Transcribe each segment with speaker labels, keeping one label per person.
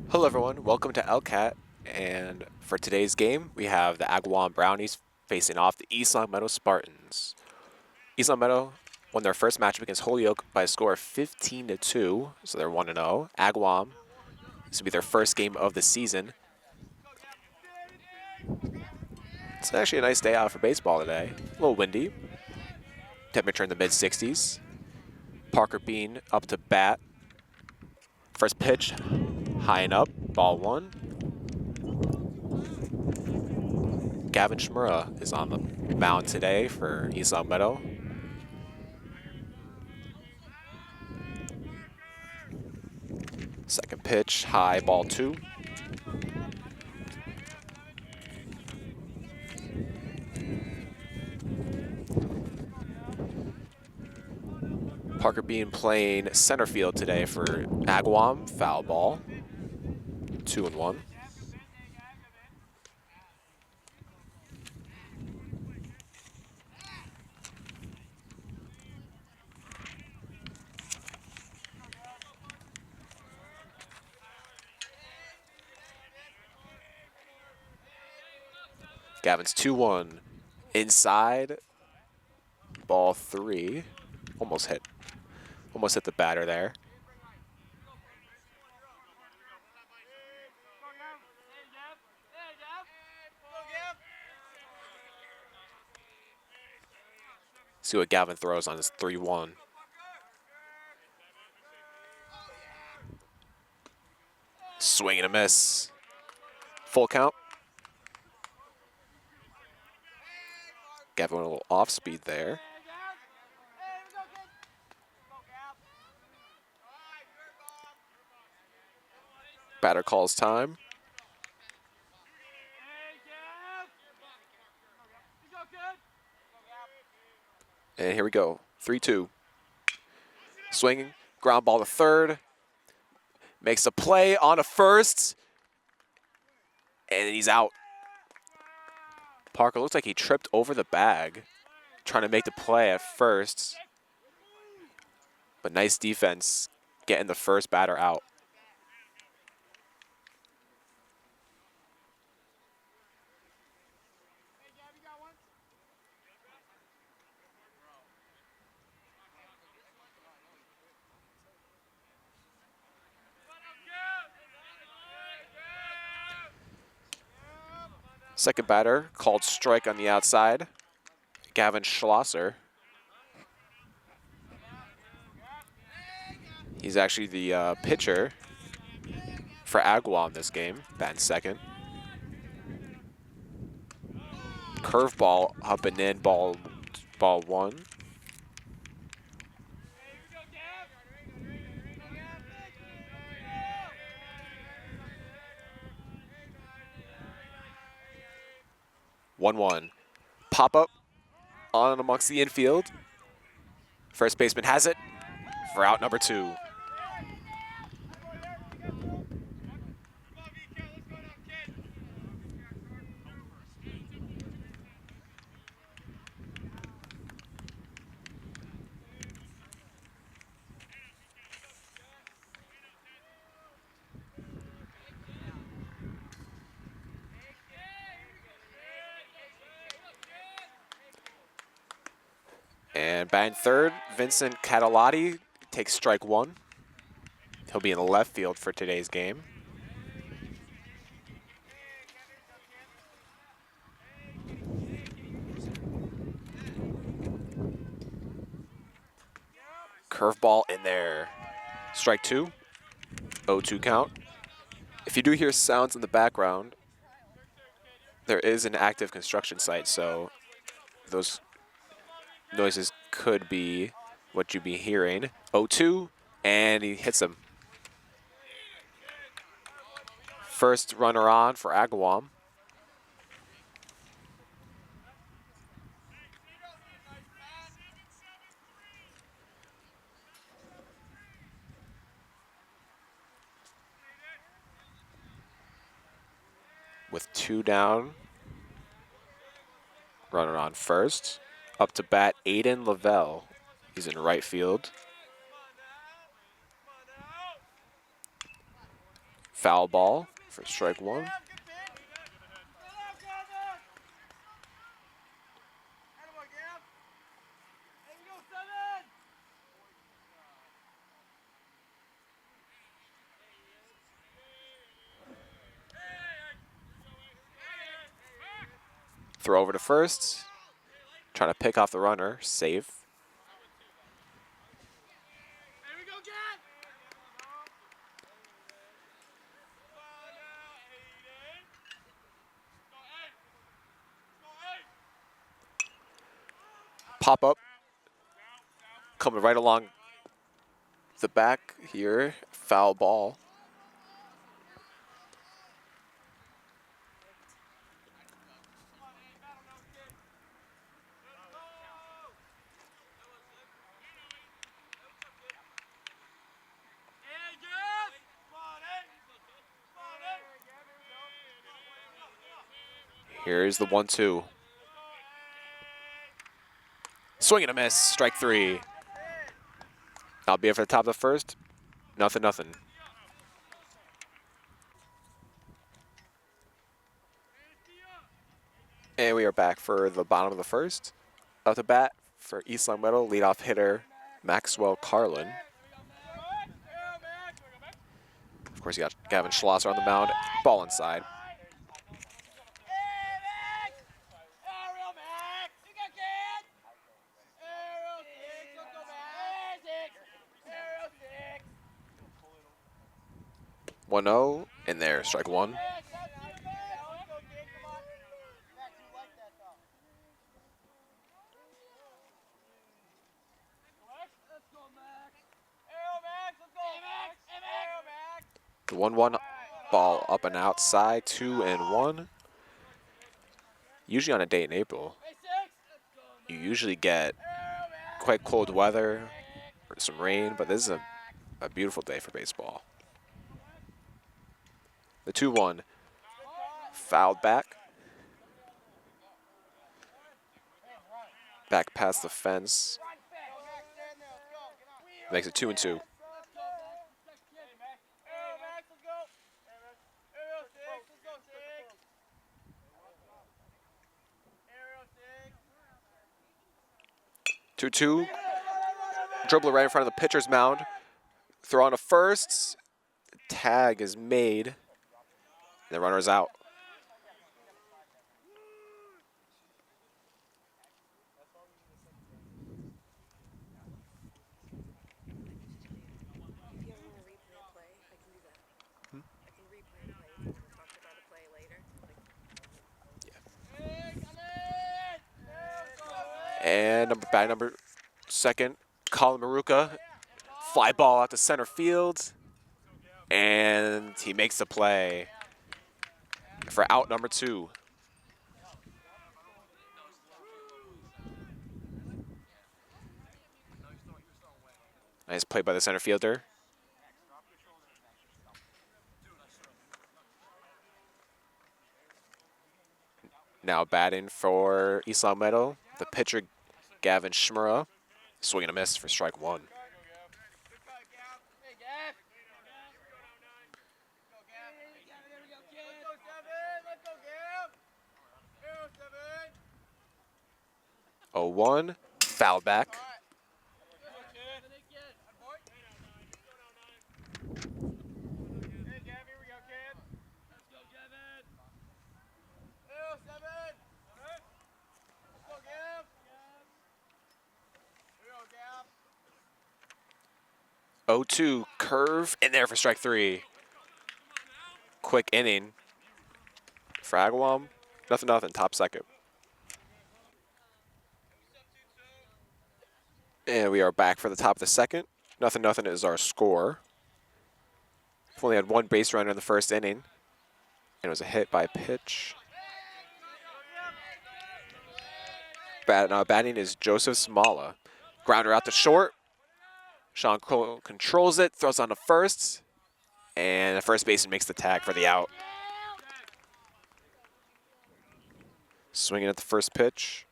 Speaker 1: Hello everyone, welcome to LCAT, and for today's game we have the Agawam Brownies facing off the East Longmeadow Spartans. East Longmeadow won their first matchup against Holyoke by a score of 15-2, so they're 1-0. Agawam, this will be their first game of the season. It's actually a nice day out for baseball today. A little windy. Temperature in the mid-60s. Parker Bean up to bat. First pitch, high and up, ball one. Gavin Shmura is on the mound today for East Longmeadow. Second pitch, high, ball two. Parker Bean playing center field today for Agawam, foul ball, 2-1. Gavin's 2-1. Inside, ball three. Almost hit the batter there. See what Gavin throws on his 3-1. Swing and a miss. Full count. Gavin went a little off speed there. Batter calls time. And here we go, 3-2. Swinging, ground ball to third. Makes a play on a first. And he's out. Parker looks like he tripped over the bag, trying to make the play at first. But nice defense, getting the first batter out. Second batter called strike on the outside, Gavin Schlosser. He's actually the pitcher for Agawam this game, batting second. Curveball up and in, ball one. One. Pop up on amongst the infield. First baseman has it for out number two. And batting third, Vincent Catalotti takes strike one. He'll be in the left field for today's game. Curveball in there. Strike two, 0-2 count. If you do hear sounds in the background, there is an active construction site, so those noises could be what you'd be hearing. 0-2, and he hits him. First runner on for Agawam. With two down, runner on first. Up to bat, Aiden Lavelle. He's in right field. Foul ball for strike one. Throw over to first. Trying to pick off the runner. Safe. Pop up. Coming right along the back here. Foul ball. Here's the 1-2. Swing and a miss. Strike three. That'll be it for the top of the first. 0-0. And we are back for the bottom of the first. Up to bat for East Long Meadow, leadoff hitter Maxwell Carlin. Of course, you got Gavin Schlosser on the mound. Ball inside. One 0 in there, strike one. The 1-1 ball up and outside, 2-1. Usually on a day in April, you usually get quite cold weather or some rain, but this is a beautiful day for baseball. The 2-1 fouled back. Back past the fence. Makes it 2-2. Two, dribbler right in front of the pitcher's mound. Throw on to first. Tag is made. The runner is out. And number second, Colin Maruka. Fly ball out to center field. And he makes the play for out number 2. Nice play by the center fielder. Now batting for East Long Meadow, the pitcher Gavin Schmura. Swing and a miss for strike one. Oh, 1, foul back. Oh, 2, curve in there for strike 3. Quick inning for Agawam. 0-0, top second. And we are back for the top of the second. 0-0 is our score. We've only had one base runner in the first inning. And it was a hit by pitch. Batting is Joseph Smala. Grounder out to short. Sean Cole controls it, throws on to first. And the first baseman makes the tag for the out. Swinging at the first pitch.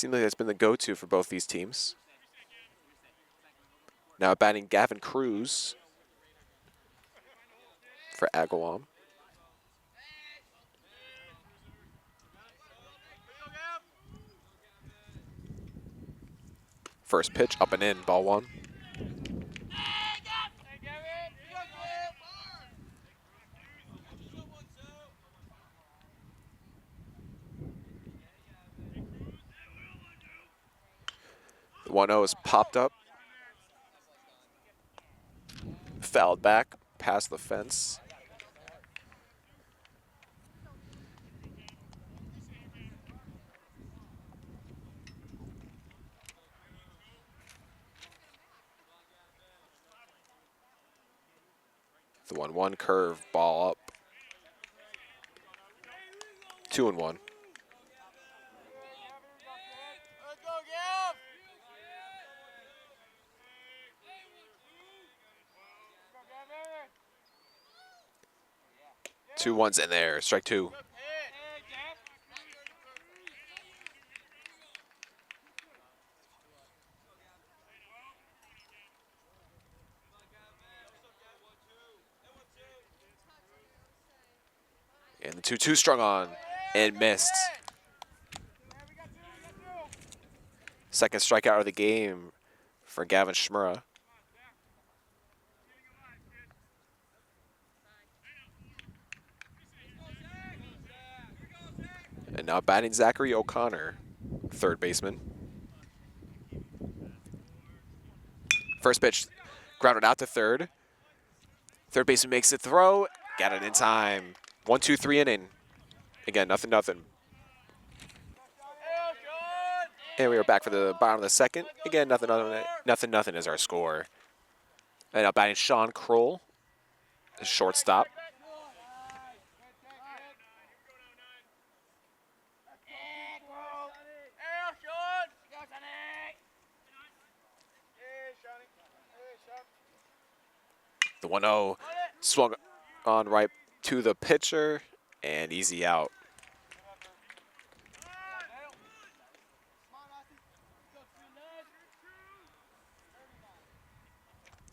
Speaker 1: Seems like that's been the go-to for both these teams. Now batting Gavin Cruz for Agawam. First pitch, up and in, ball one. The 1-0 is popped up. Fouled back, past the fence. The 1-1 curve, ball up. 2-1. Two ones in there, strike two. And the 2-2 strung on and missed. Second strikeout of the game for Gavin Schmura. And now batting Zachary O'Connor, third baseman. First pitch grounded out to third. Third baseman makes the throw, got it in time. 1-2-3 inning. Again, nothing. And we are back for the bottom of the second. Again, nothing is our score. And now batting Sean Kroll, the shortstop. The 1-0 swung on right to the pitcher and easy out.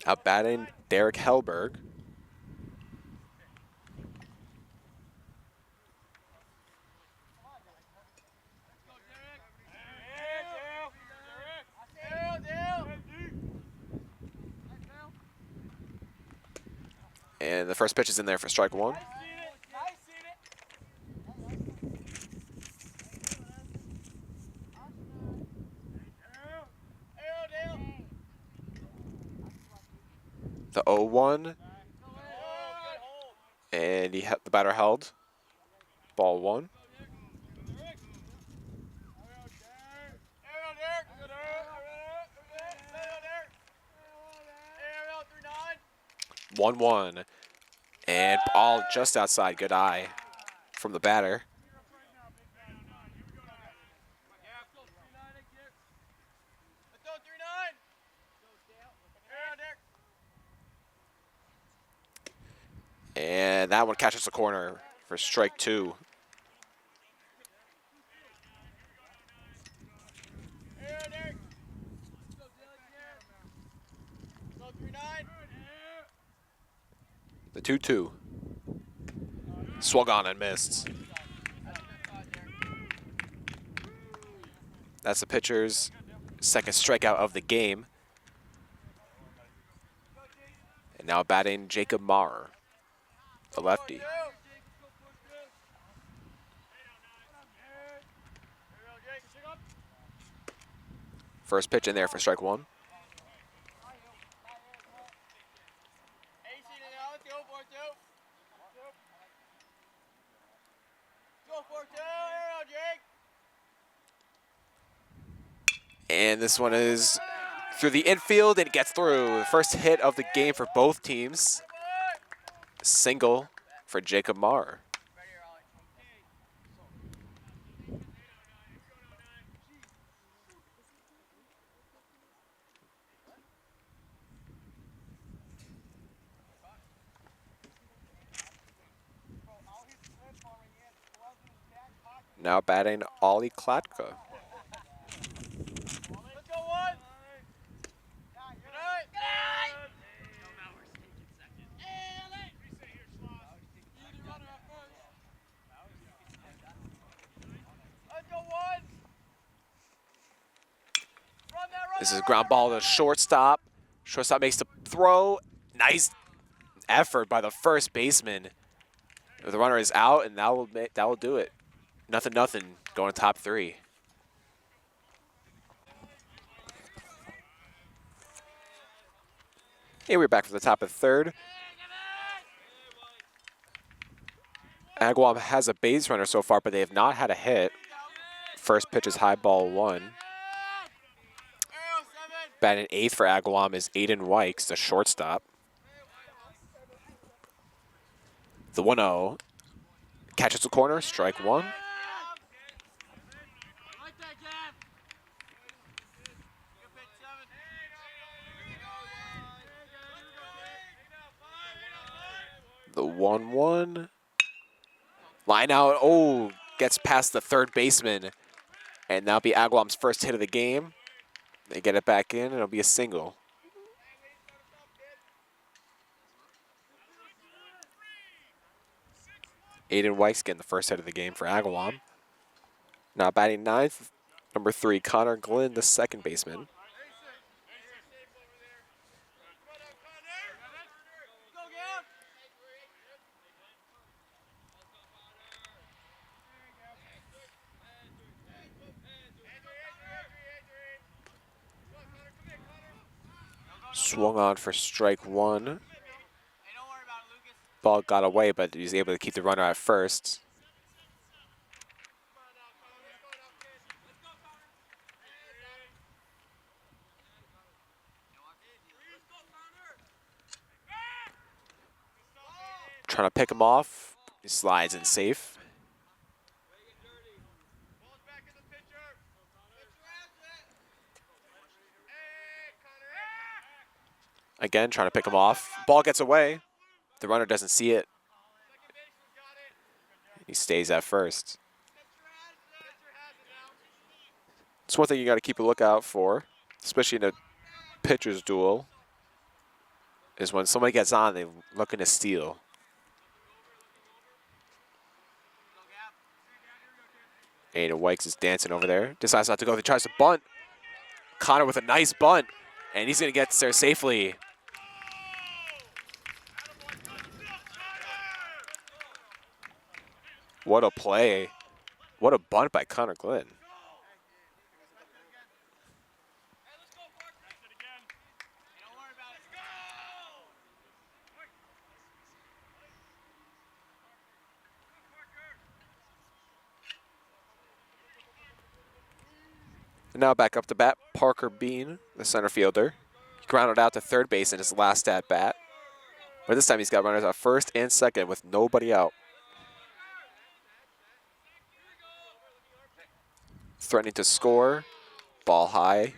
Speaker 1: Out batting Derek Hellberg. And the first pitch is in there for strike one. The 0-1. And the batter held. Ball one. One, and ball just outside. Good eye from the batter. And that one catches the corner for strike two. The 2-2. Swung on and missed. That's the pitcher's second strikeout of the game. And now batting Jacob Marr, the lefty. First pitch in there for strike one. And this one is through the infield and it gets through. First hit of the game for both teams. Single for Jacob Marr. Now batting Ollie Klatka. This is a ground ball to shortstop. Shortstop makes the throw. Nice effort by the first baseman. The runner is out, and that will do it. 0-0, going to top 3. Here we're back from the top of the 3rd. Agawam has a base runner so far, but they have not had a hit. First pitch is high ball 1. Batting 8th for Agawam is Aiden Wykes, the shortstop. The 1-0 catches the corner, strike 1. The 1-1. Line out, oh, gets past the third baseman. And that'll be Agawam's first hit of the game. They get it back in, and it'll be a single. Aiden Weiss getting the first hit of the game for Agawam. Now batting 9th, number 3, Connor Glynn, the second baseman. Swung on for strike 1. Ball got away, but he was able to keep the runner at first. Trying to pick him off. He slides in safe. Again, trying to pick him off. Ball gets away. The runner doesn't see it. He stays at first. It's one thing you got to keep a lookout for, especially in a pitcher's duel, is when somebody gets on, they're looking to steal. Aiden Wykes is dancing over there. Decides not to go. He tries to bunt. Connor with a nice bunt, and he's going to get there safely. What a play. What a bunt by Connor Glynn. And now back up to bat, Parker Bean, the center fielder. He grounded out to third base in his last at bat. But this time he's got runners at first and second with nobody out. Threatening to score, ball high.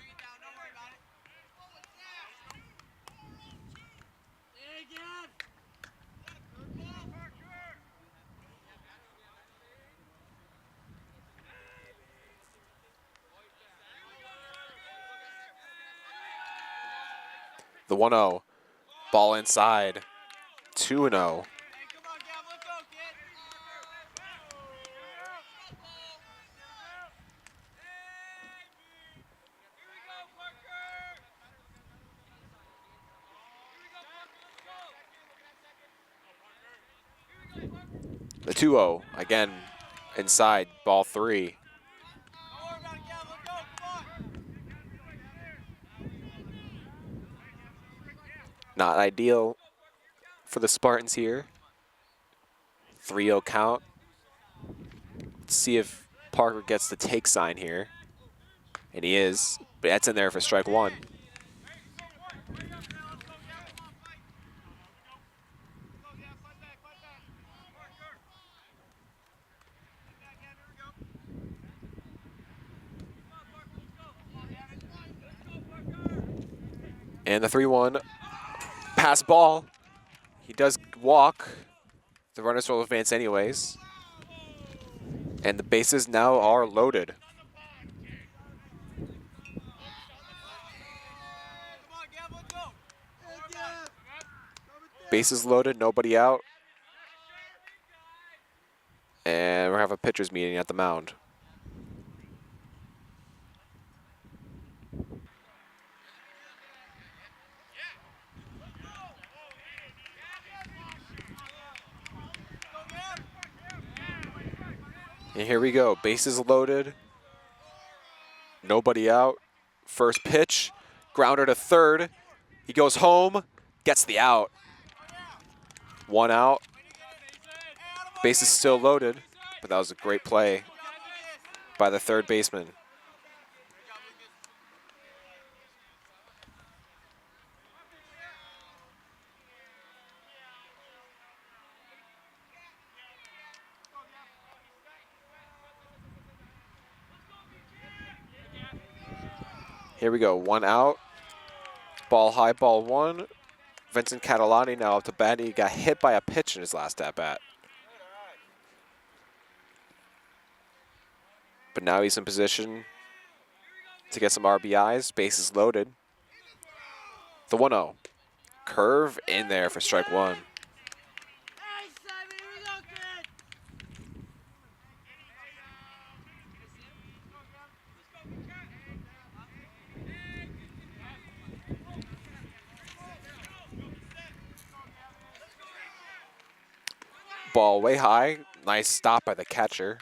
Speaker 1: The 1-0, ball inside, 2-0. The 2-0, again, inside, ball 3. Not ideal for the Spartans here. 3-0 count. Let's see if Parker gets the take sign here. And he is, but that's in there for strike 1. And the 3-1 pass ball. He does walk. The runners will advance anyways. And the bases now are loaded. Bases loaded, nobody out. And we're having a pitcher's meeting at the mound. And here we go. Bases loaded. Nobody out. First pitch. Grounder to third. He goes home. Gets the out. 1 out. Bases still loaded. But that was a great play by the third baseman. Here we go. 1 out. Ball high, ball 1. Vincent Catalani now up to bat. He got hit by a pitch in his last at-bat. But now he's in position to get some RBIs. Bases loaded. The 1-0. Curve in there for strike 1. Ball way high. Nice stop by the catcher.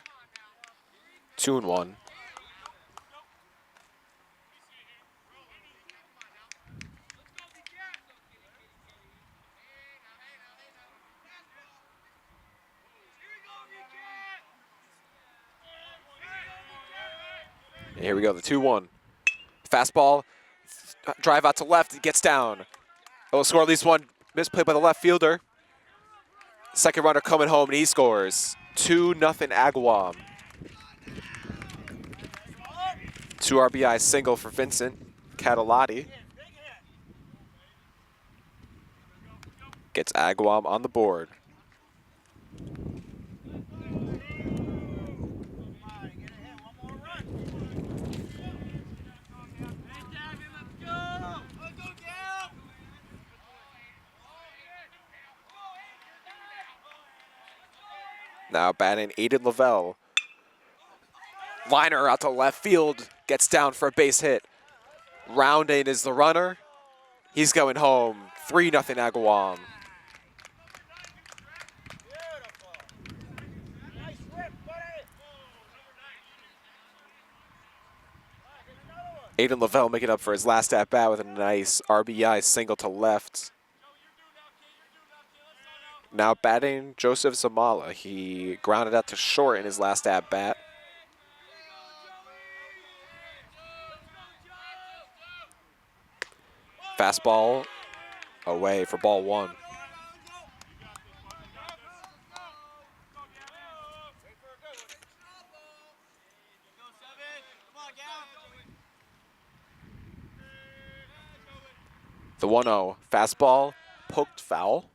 Speaker 1: 2-1. And here we go, the 2-1. Fastball, drive out to left, it gets down. It will score at least one misplay by the left fielder. Second runner coming home, and he scores. 2-0 Agawam. 2 RBI single for Vincent Catalati. Gets Agawam on the board. Now batting Aiden Lavelle. Liner out to left field, gets down for a base hit. Rounding is the runner. He's going home. 3-0 Agawam. Aiden Lavelle making up for his last at-bat with a nice RBI single to left. Now batting Joseph Zamala. He grounded out to short in his last at-bat. Fastball away for ball 1. The 1-0 fastball poked foul.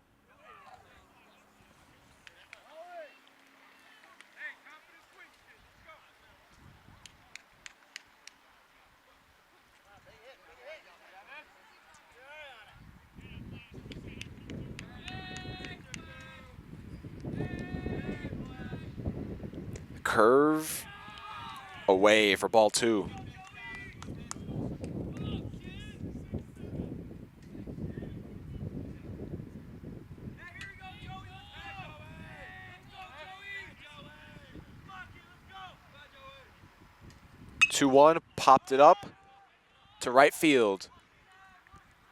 Speaker 1: Curve away for ball 2. Two-one, popped it up to right field.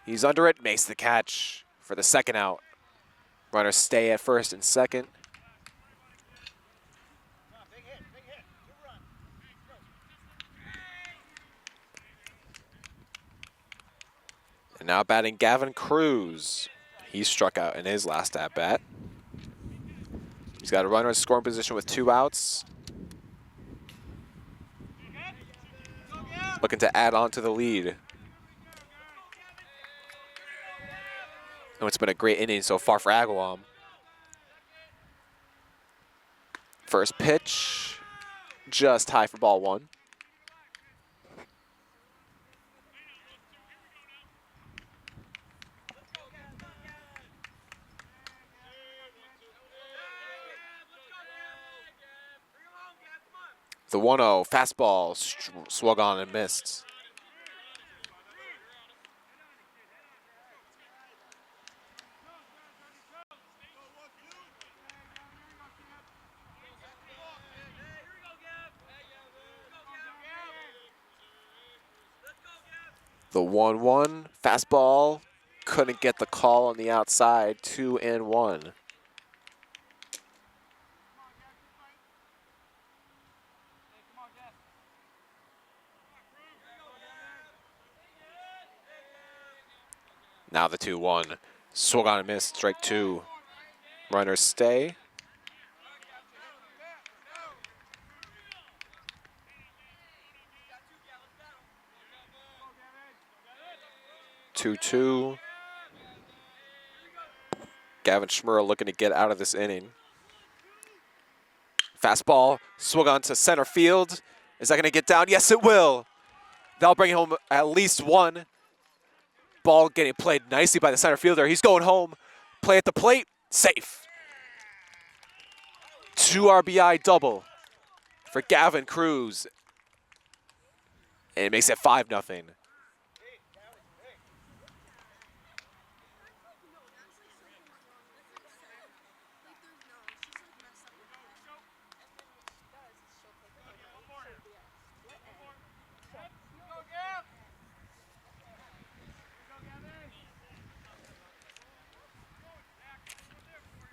Speaker 1: He's under it, makes the catch for the second out. Runners stay at first and second. And now batting Gavin Cruz. He struck out in his last at-bat. He's got a runner in scoring position with 2 outs. Looking to add on to the lead. Oh, it's been a great inning so far for Agawam. First pitch, just high for ball 1. The 1-0 fastball swung on and missed. The 1-1 fastball couldn't get the call on the outside. 2-1. Now the 2-1. Swung on and missed. Strike 2. Runners stay. Two. Gavin Schmerl looking to get out of this inning. Fastball swung on to center field. Is that going to get down? Yes, it will. That'll bring home at least one. Ball getting played nicely by the center fielder. He's going home. Play at the plate. Safe. 2 RBI double for Gavin Cruz. And it makes it 5-0.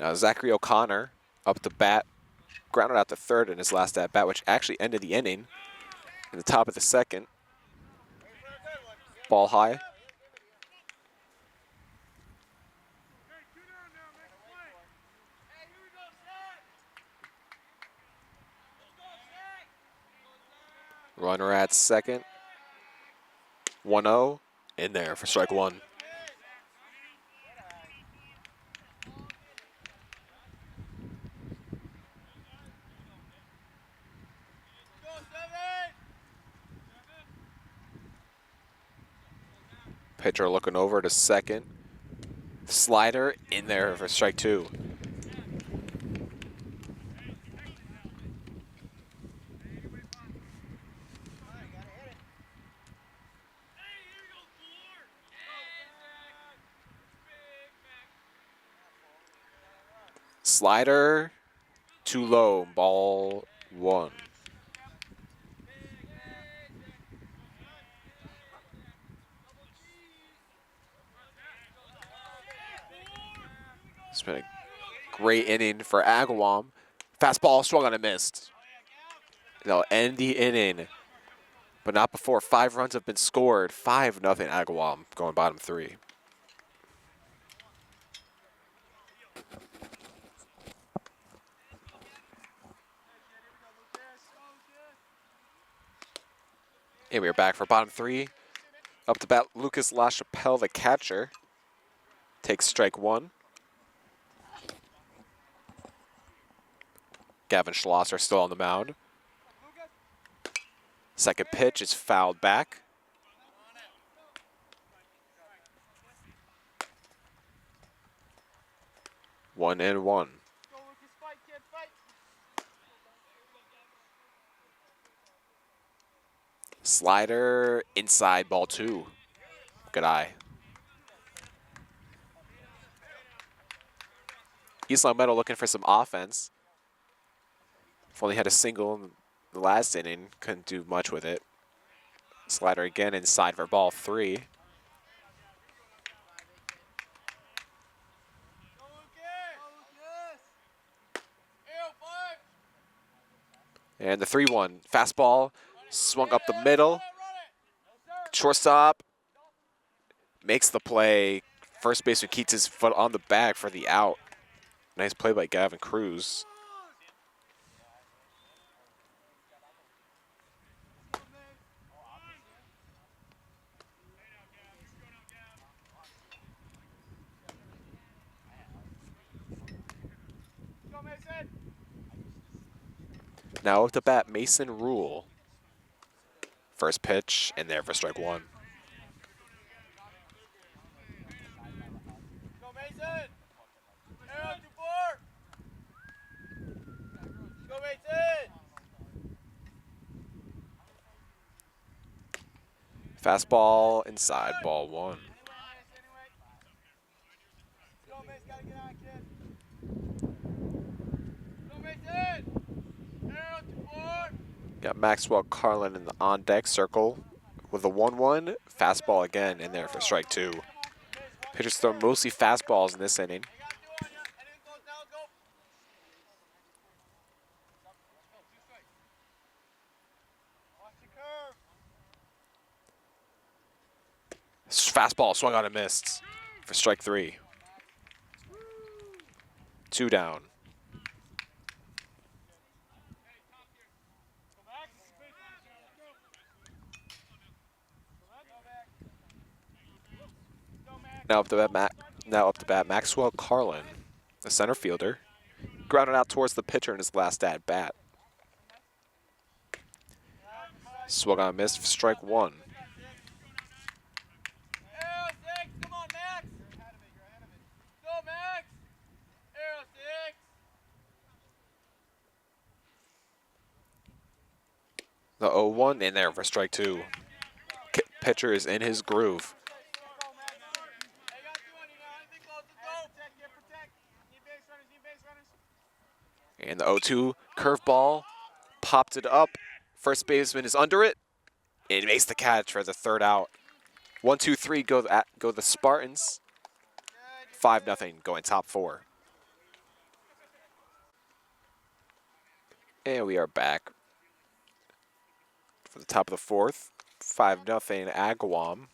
Speaker 1: Now Zachary O'Connor up to bat, grounded out to third in his last at bat, which actually ended the inning in the top of the second. Ball high. Runner at second. 1-0 in there for strike 1. Pitcher looking over to second. Slider in there for strike 2. Slider too low, ball 1. It's been a great inning for Agawam. Fastball swung on and missed. They'll end the inning, but not before 5 runs have been scored. 5-0 Agawam, going bottom 3. And we are back for bottom 3. Up to bat, Lucas LaChapelle, the catcher, takes strike 1. Gavin Schlosser still on the mound. Second pitch is fouled back. One and one. Slider inside, ball 2. Good eye. East Long Meadow looking for some offense. If only had a single in the last inning, couldn't do much with it. Slider again inside for ball 3. And the 3-1 fastball swung up the middle. Shortstop makes the play. First baseman keeps his foot on the bag for the out. Nice play by Gavin Cruz. Now up to bat, Mason Rule. First pitch, and there for strike 1.
Speaker 2: Go Mason! Arrow to 4! Go Mason!
Speaker 1: Fastball inside, ball 1.
Speaker 2: Go Mason, gotta get on, kid. Go Mason! Arrow to 4!
Speaker 1: Got Maxwell Carlin in the on-deck circle with a 1-1. Fastball again in there for strike 2. Pitchers throw mostly fastballs in this inning. Fastball swung on and missed for strike 3. 2 down. Now up to bat, Maxwell Carlin, the center fielder, grounded out towards the pitcher in his last at bat. Swung on and missed for strike 1. The 0-1 in there for strike 2. Pitcher is in his groove. And the 0-2 curveball popped it up. First baseman is under it. And makes the catch for the 3rd out. 1-2-3 go the Spartans. 5-0 going top 4. And we are back for the top of the 4th. 5-0 Agawam.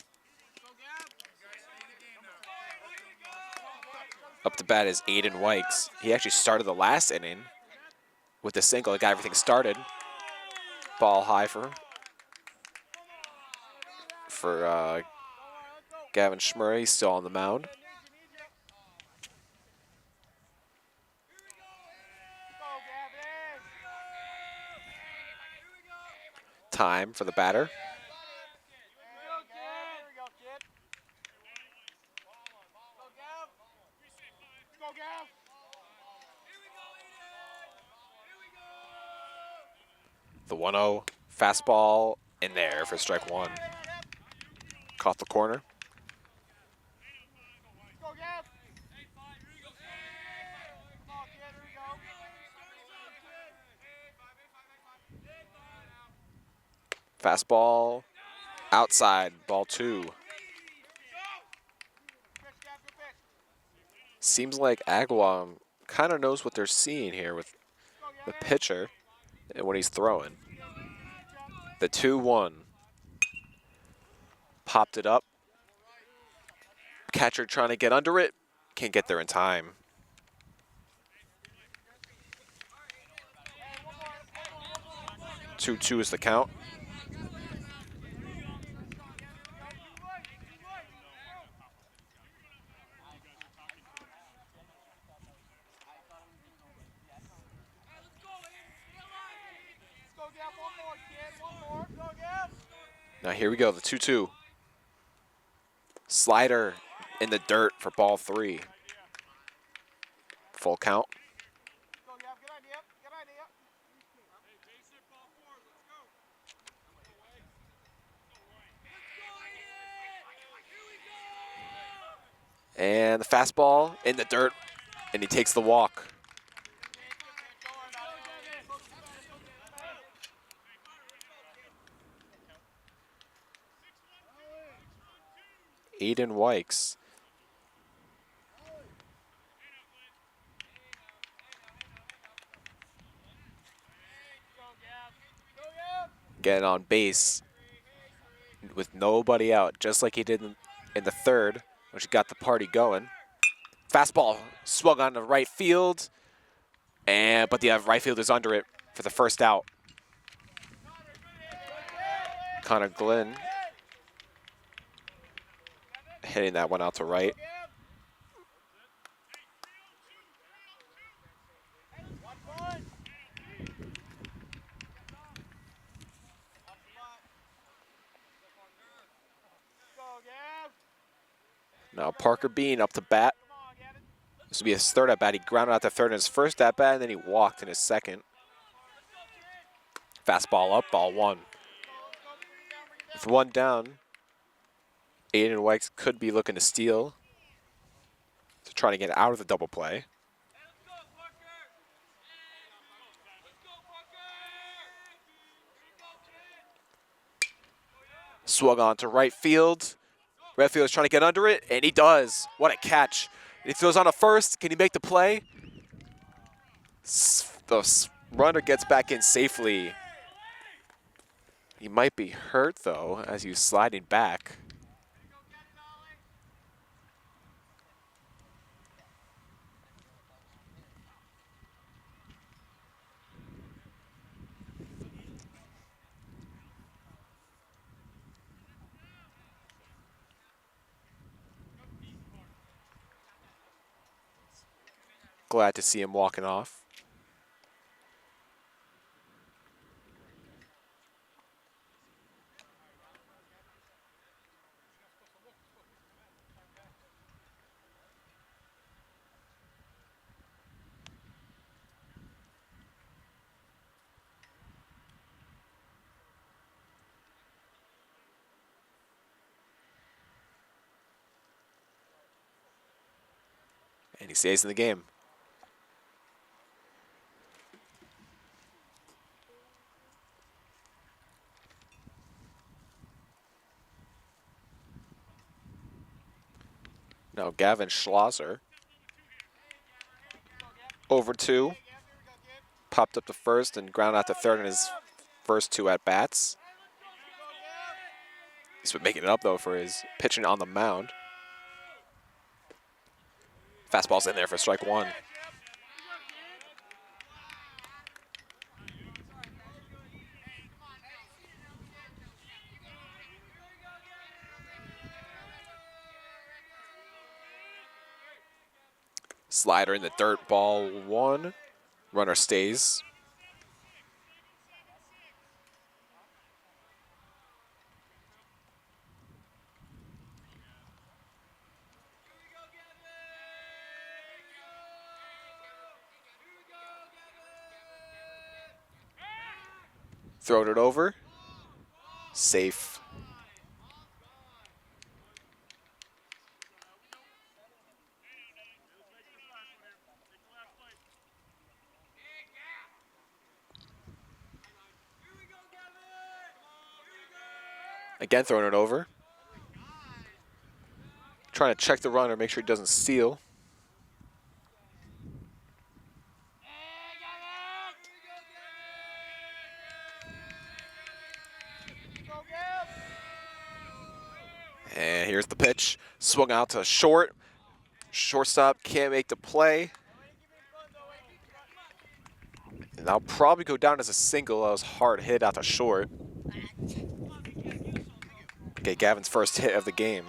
Speaker 1: Up to bat is Aiden Wykes. He actually started the last inning with the single that got everything started. Ball high for Gavin Schmurray. He's still on the mound. Time for the batter. The 1-0 fastball in there for strike 1. Caught the corner. Fastball outside, ball 2. Seems like Agawam kind of knows what they're seeing here with the pitcher and when he's throwing. The 2-1. Popped it up. Catcher trying to get under it. Can't get there in time. 2-2 is the count. Now here we go, the 2-2. Slider in the dirt for ball 3. Full count. And the fastball in the dirt, and he takes the walk. Aiden Wykes. Getting on base with nobody out, just like he did in the 3rd, which got the party going. Fastball swung on the right field, but the right fielder's under it for the 1st out. Connor Glenn hitting that one out to right. Now Parker Bean up to bat. This will be his 3rd at bat. He grounded out the 3rd in his 1st at bat, and then he walked in his 2nd. Fastball up, ball 1. With 1 down, Aiden Wykes could be looking to steal to try to get out of the double play. Swung on to right field. Right field is trying to get under it, and he does. What a catch. He throws on a first. Can he make the play? The runner gets back in safely. He might be hurt, though, as he's sliding back. Glad to see him walking off. And he stays in the game. Now Gavin Schlosser. Over two. Popped up to first and ground out to third in his first two at-bats. He's been making it up, though, for his pitching on the mound. Fastball's in there for strike one. Slider in the dirt, ball one. Runner stays. Throwed it over. Safe. Again, throwing it over. Trying to check the runner, make sure he doesn't steal. And here's the pitch. Swung out to short. Shortstop can't make the play. And that'll probably go down as a single. That was hard hit out to short. Okay, Gavin's first hit of the game.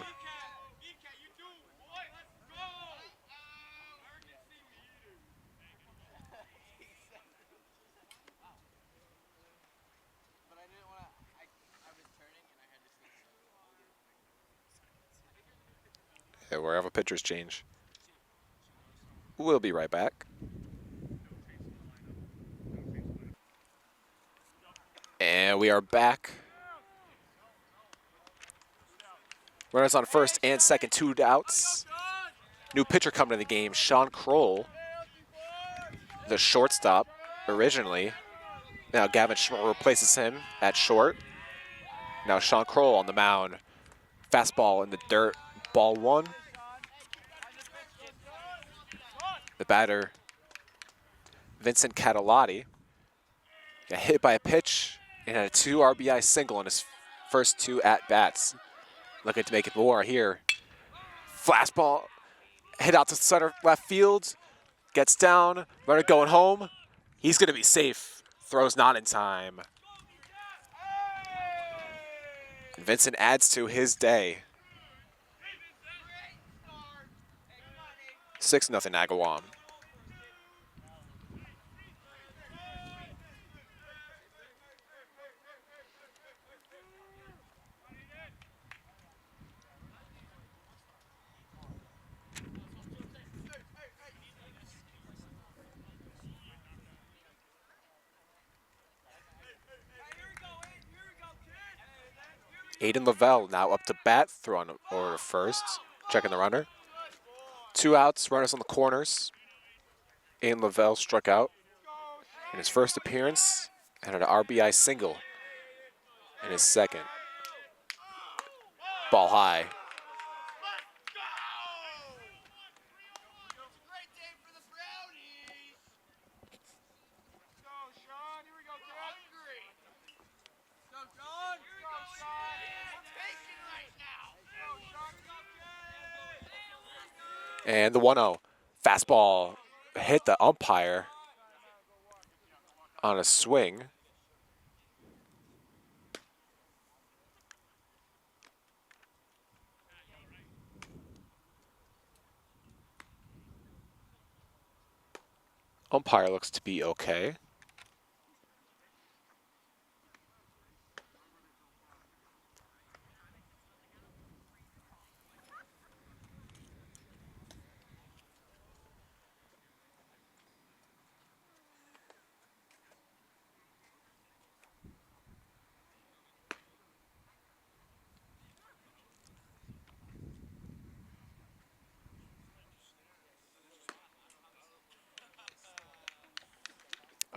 Speaker 1: Yeah, wherever pitchers change. We'll be right back. And we are back. Runners on first and second, 2 outs. New pitcher coming to the game, Sean Kroll, the shortstop originally. Now Gavin replaces him at short. Now Sean Kroll on the mound. Fastball in the dirt, ball one. The batter, Vincent Catalotti, got hit by a pitch and had a 2 RBI single in his first 2 at-bats. Looking to make it more here. Fastball, hit out to center left field, gets down, runner going home. He's gonna be safe, throws not in time. And Vincent adds to his day. 6-0 Agawam. Aiden Lavelle now up to bat, throwing over to first, checking the runner. 2 outs, runners on the corners. Aiden Lavelle struck out in his first appearance and had an RBI single in his second. Ball high.
Speaker 2: Let's go! Great day for the Brownies. Let's go, Sean. Here we go, kid. Hungry. Go, Sean. Go, Sean. We're baking right now. Go, Sean. Go, kid.
Speaker 1: And the 1-0. Fastball hit the umpire on a swing. Umpire looks to be okay.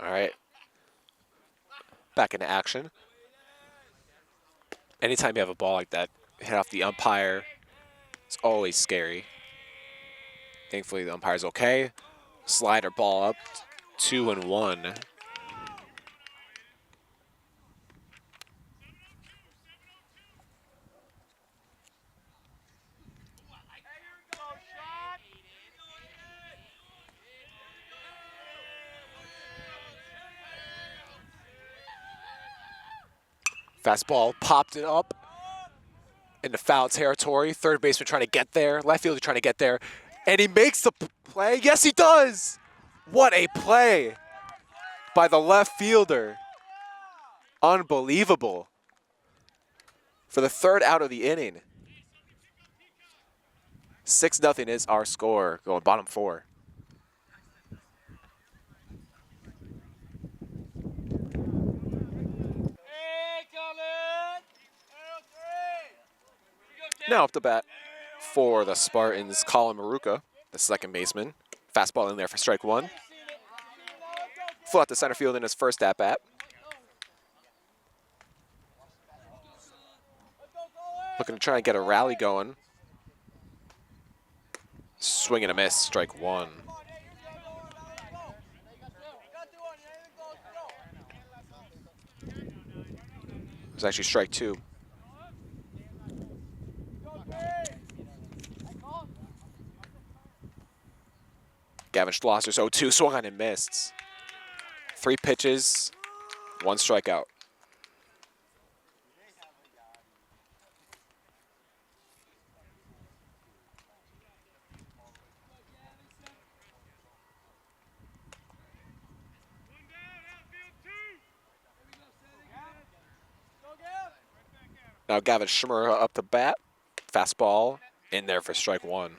Speaker 1: All right. Back into action. Anytime you have a ball like that hit off the umpire, it's always scary. Thankfully, the umpire's okay. Slider ball up, 2-1. Fastball popped it up into foul territory. Third baseman trying to get there. Left fielder trying to get there. And he makes the play. Yes, he does. What a play by the left fielder. Unbelievable. For the third out of the inning. 6-0 is our score, going bottom 4. Now up to bat for the Spartans, Colin Maruka, the second baseman. Fastball in there for strike 1. Flew out to center field in his first at-bat. Looking to try and get a rally going. Swing and a miss, strike 1. It was actually strike 2. Gavin Schlosser's 0-2, swung on and missed. 3 pitches, 1 strikeout. Now Gavin Schmurra up to bat. Fastball in there for strike 1.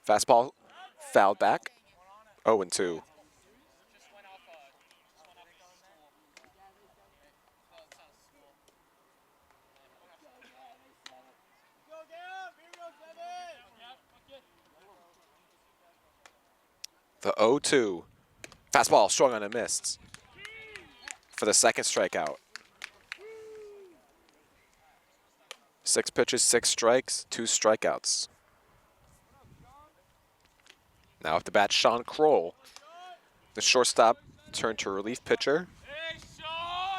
Speaker 1: Fastball fouled back. 0-2. The 0-2. Fastball swung on and missed for the second strikeout. 6 pitches, 6 strikes, 2 strikeouts. Now up to bat, Sean Kroll. The shortstop turned to relief pitcher.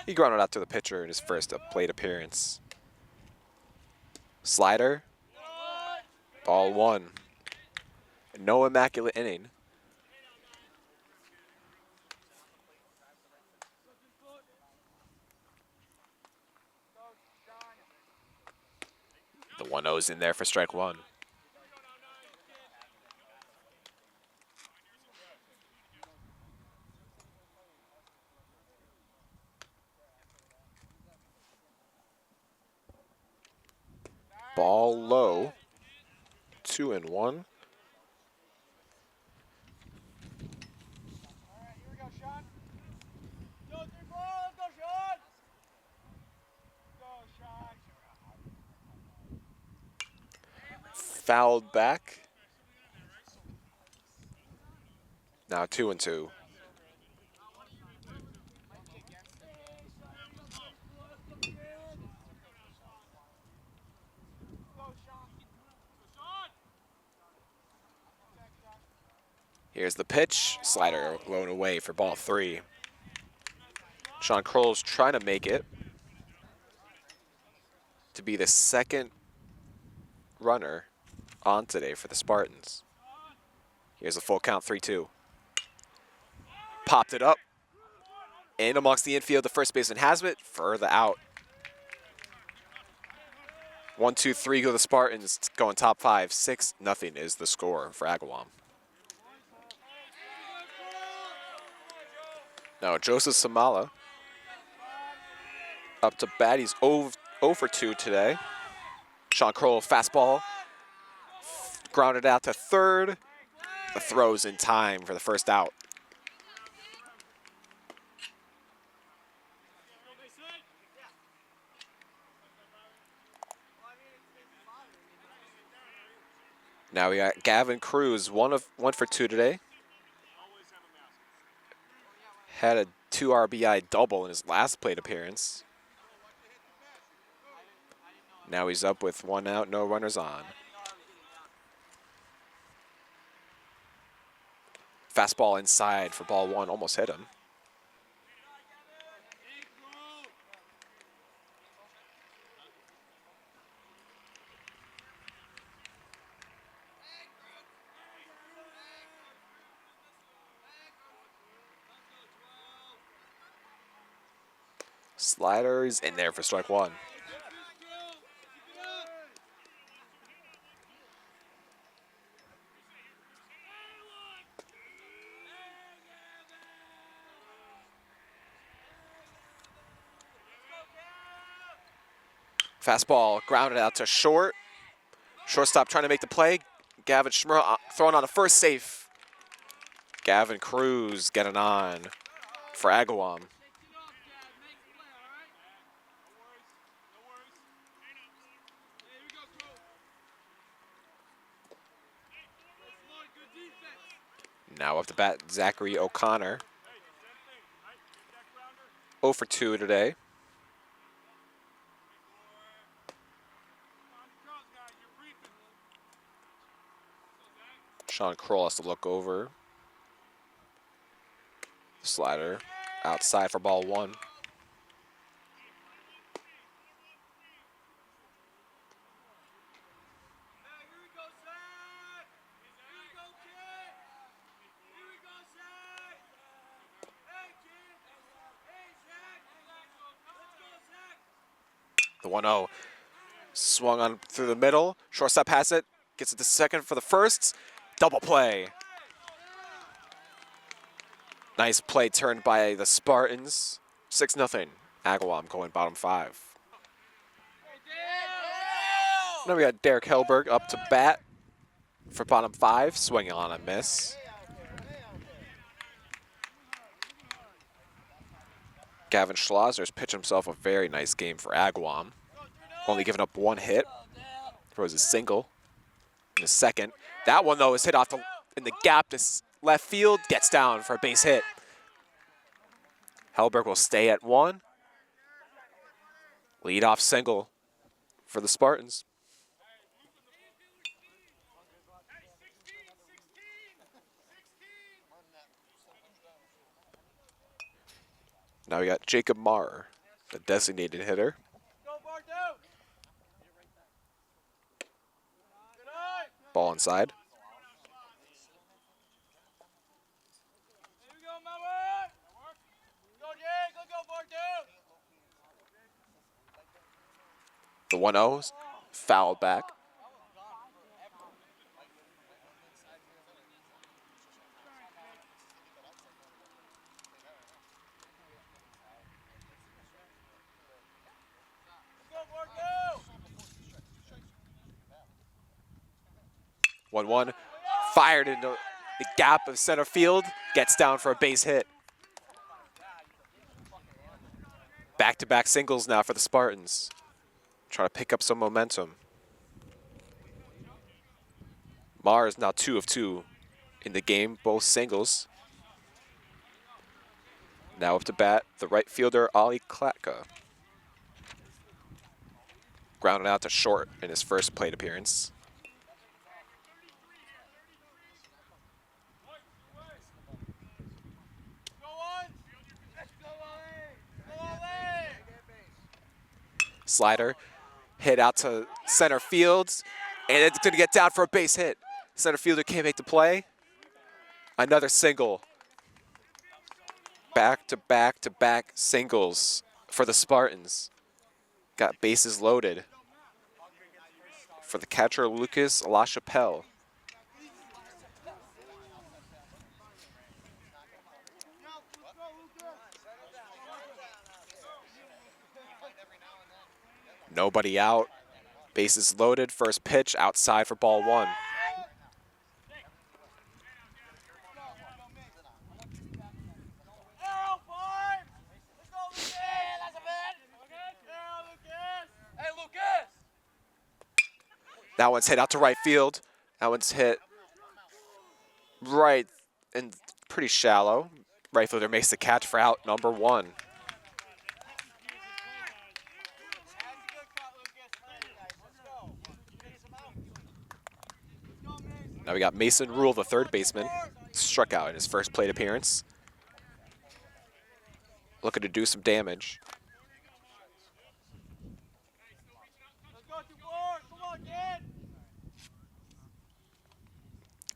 Speaker 1: He grounded out to the pitcher in his first plate appearance. Slider. Ball 1. No immaculate inning. The 1-0's in there for strike 1. Ball low. 2-1. Fouled back. Now 2-2. Here's the pitch. Slider blown away for ball 3. Sean Kroll's trying to make it to be the second runner on today for the Spartans. Here's a full count, 3-2. Popped it up. In amongst the infield, the first baseman has it. Further out. 1-2-3 go the Spartans, going top 5. 6-0 is the score for Agawam. Now Joseph Samala up to bat. He's 0 for 2 today. Sean Kroll, fastball, grounded out to third. The throw's in time for the first out. Now we got Gavin Cruz, 1 for 2 today. Had a 2 RBI double in his last plate appearance. Now he's up with 1 out, no runners on. Fastball inside for ball 1, almost hit him. Sliders in there for strike 1. Fastball grounded out to short. Shortstop trying to make the play. Gavin Schmer throwing on a first safe. Gavin Cruz getting on for Agawam. Now up to bat, Zachary O'Connor. 0 for 2 today. Sean Kroll has to look over. Slider outside for ball 1. The 1-0 swung on through the middle. Shortstop has it. Gets it to second for the first. Double play. Nice play turned by the Spartans. 6-0. Agawam going bottom 5. Now we got Derek Hellberg up to bat for bottom 5. Swinging on a miss. Gavin Schlosser's pitched himself a very nice game for Agawam. Only giving up 1 hit. Throws a single in the second. That one, though, is hit off in the gap to left field. Gets down for a base hit. Hellberg will stay at 1. Lead-off single for the Spartans. Now we got Jacob Marr, the designated hitter. Ball inside. The 1-0 fouled back. One fired into the gap of center field, gets down for a base hit. Back-to-back singles now for the Spartans. Trying to pick up some momentum. Marr is now 2 of 2 in the game, both singles. Now up to bat, the right fielder, Ali Klatka. Grounded out to short in his first plate appearance. Slider, hit out to center field, and it's gonna get down for a base hit. Center fielder can't make the play. Another single. Back to back to back singles for the Spartans. Got bases loaded for the catcher, Lucas LaChapelle. Nobody out. Bases loaded. First pitch outside for ball one. That one's hit out to right field. That one's hit right and pretty shallow. Right fielder makes the catch for out number one. Now we got Mason Rule, the third baseman, struck out in his first plate appearance. Looking to do some damage.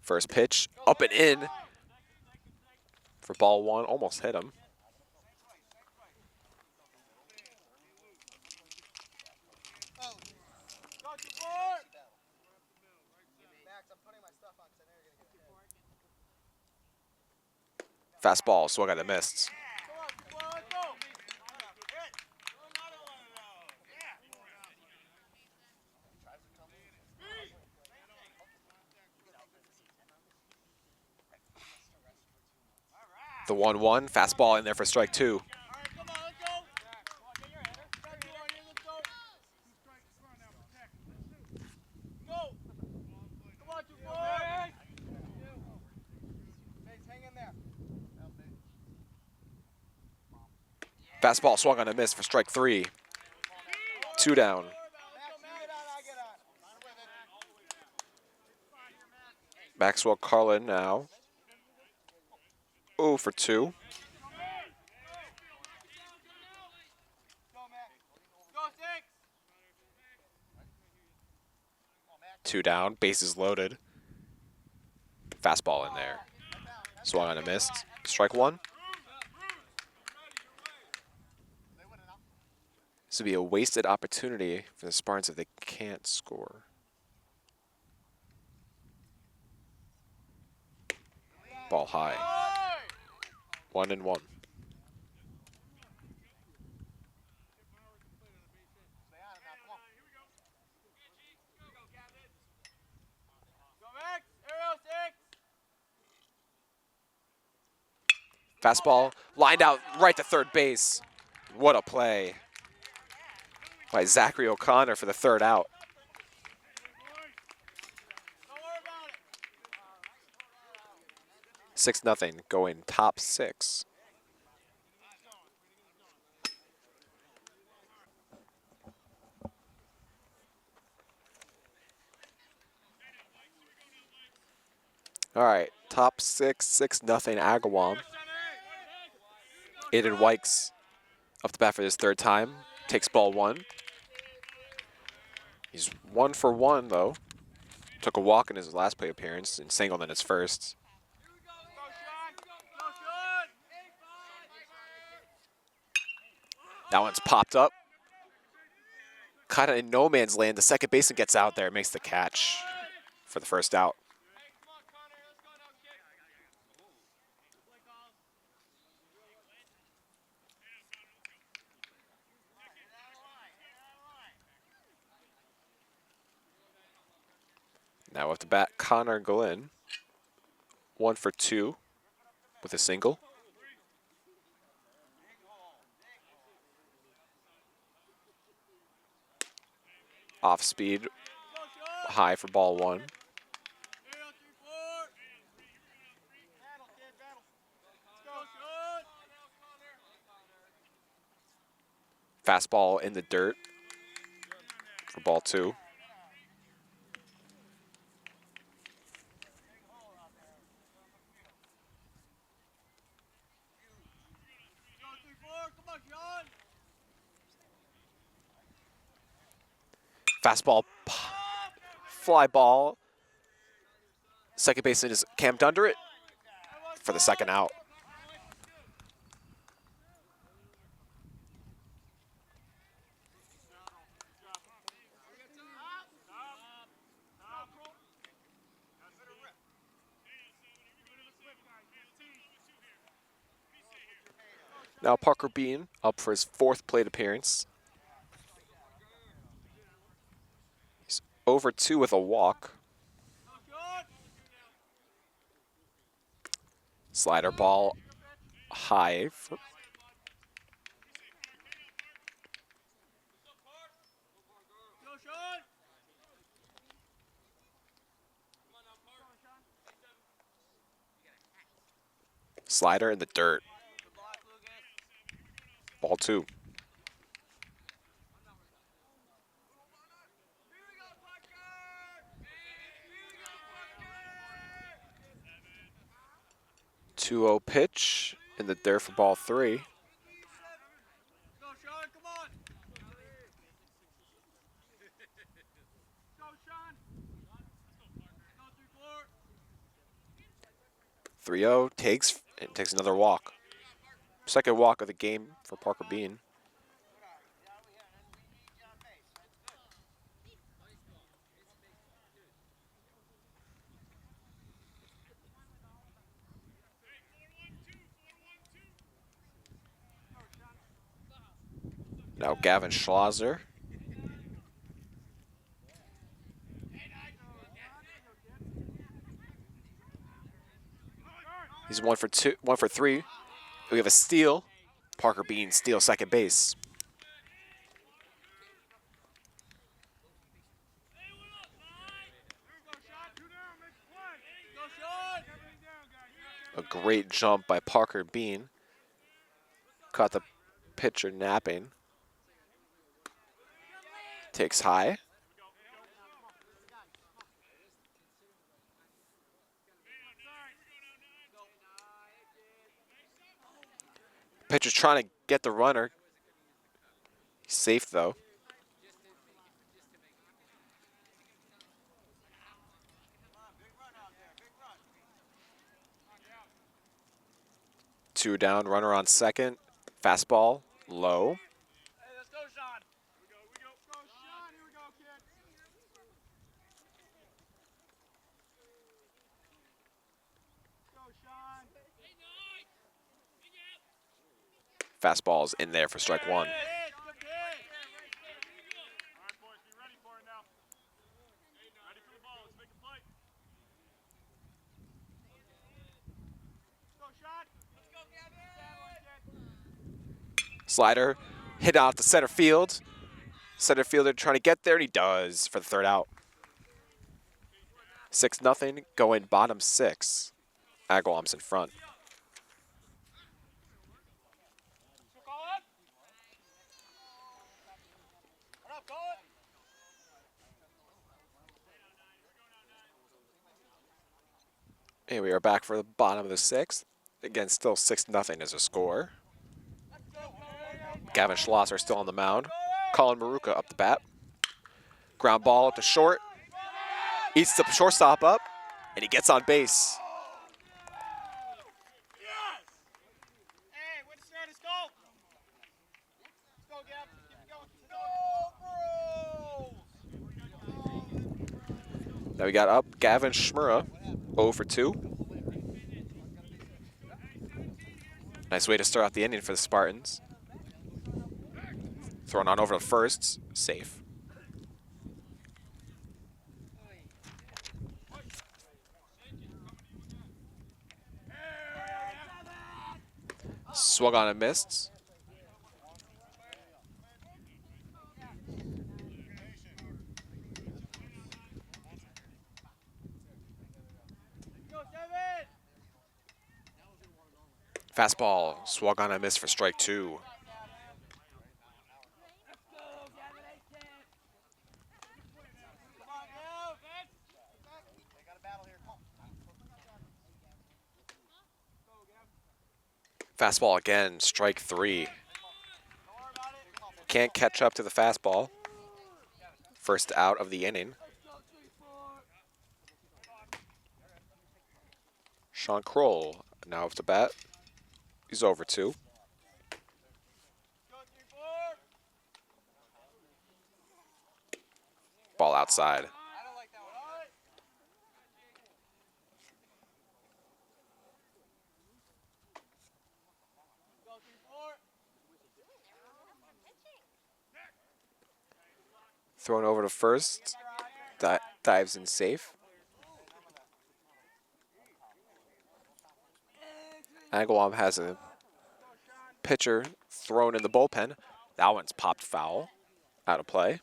Speaker 1: First pitch, up and in for ball one, almost hit him. Fastball, swung on and missed. The 1-1, fastball in there for strike two. Fastball swung on a miss for strike three. Two down. Maxwell Carlin now 0 for 2. Two down, bases loaded. Fastball in there. Swung on a missed. Strike one. This would be a wasted opportunity for the Spartans if they can't score. Ball high. 1-1. Fastball lined out right to third base. What a play by Zachary O'Connor for the third out. 6-0, going top six. All right, top six, 6-0 Agawam. Aiden Wykes up the bat for his third time, takes ball one. He's 1 for 1 though. Took a walk in his last play appearance and singled in his first. That one's popped up. Kind of in no man's land. The second baseman gets out there, makes the catch for the first out. Now up to bat, Connor Glenn. 1 for 2 with a single. Off speed, high for ball one. Fastball in the dirt for ball 2. Fastball, fly ball. Second baseman is camped under it for the second out. Now Parker Bean up for his 4th plate appearance. He's over 2 with a walk. Slider ball high. 'Slider in the dirt. Ball 2. Two-0 pitch in the dirt for ball 3. 3-0 takes another walk. Second walk of the game for Parker Bean. Now Gavin Schlosser. He's 1 for 3. We have a steal. Parker Bean steals second base. A great jump by Parker Bean. Caught the pitcher napping. Takes high. Pitcher's trying to get the runner. He's safe though. Two down, runner on second. Fastball, low.
Speaker 2: Hey, let's go, Sean. Here we go. Go, Sean. Here we go, kid. Go, Sean.
Speaker 1: Fastball's in there for strike 1.
Speaker 2: All right, boys, be ready for it now. Ready for the ball. Let's make a play. Go, Sean. Let's go, Gavin.
Speaker 1: Slider hit out to center field. Center fielder trying to get there, and he does for the 3rd out. 6-0, going bottom 6. Agawam's in front. And we are back for the bottom of the 6th. Again, still 6-0 as a score. Gavin Schlosser still on the mound. Colin Maruka up the bat. Ground ball to short. Eats the shortstop up, and he gets on base.
Speaker 2: Yes! Hey, way to start us, go! Let's go, Gav. Keep it going. Go, Bros!
Speaker 1: Now we got up Gavin Schmura, 0 for 2. Nice way to start out the inning for the Spartans. Thrown on over to first, safe. Swung on and missed. Fastball swung on and missed for strike 2. Fastball again, strike 3. Can't catch up to the fastball. First out of the inning. Sean Kroll now up to bat. He's over 2. Ball outside. Thrown over to first. Dives in safe. Agawam has a pitcher thrown in the bullpen. That one's popped foul. Out of play.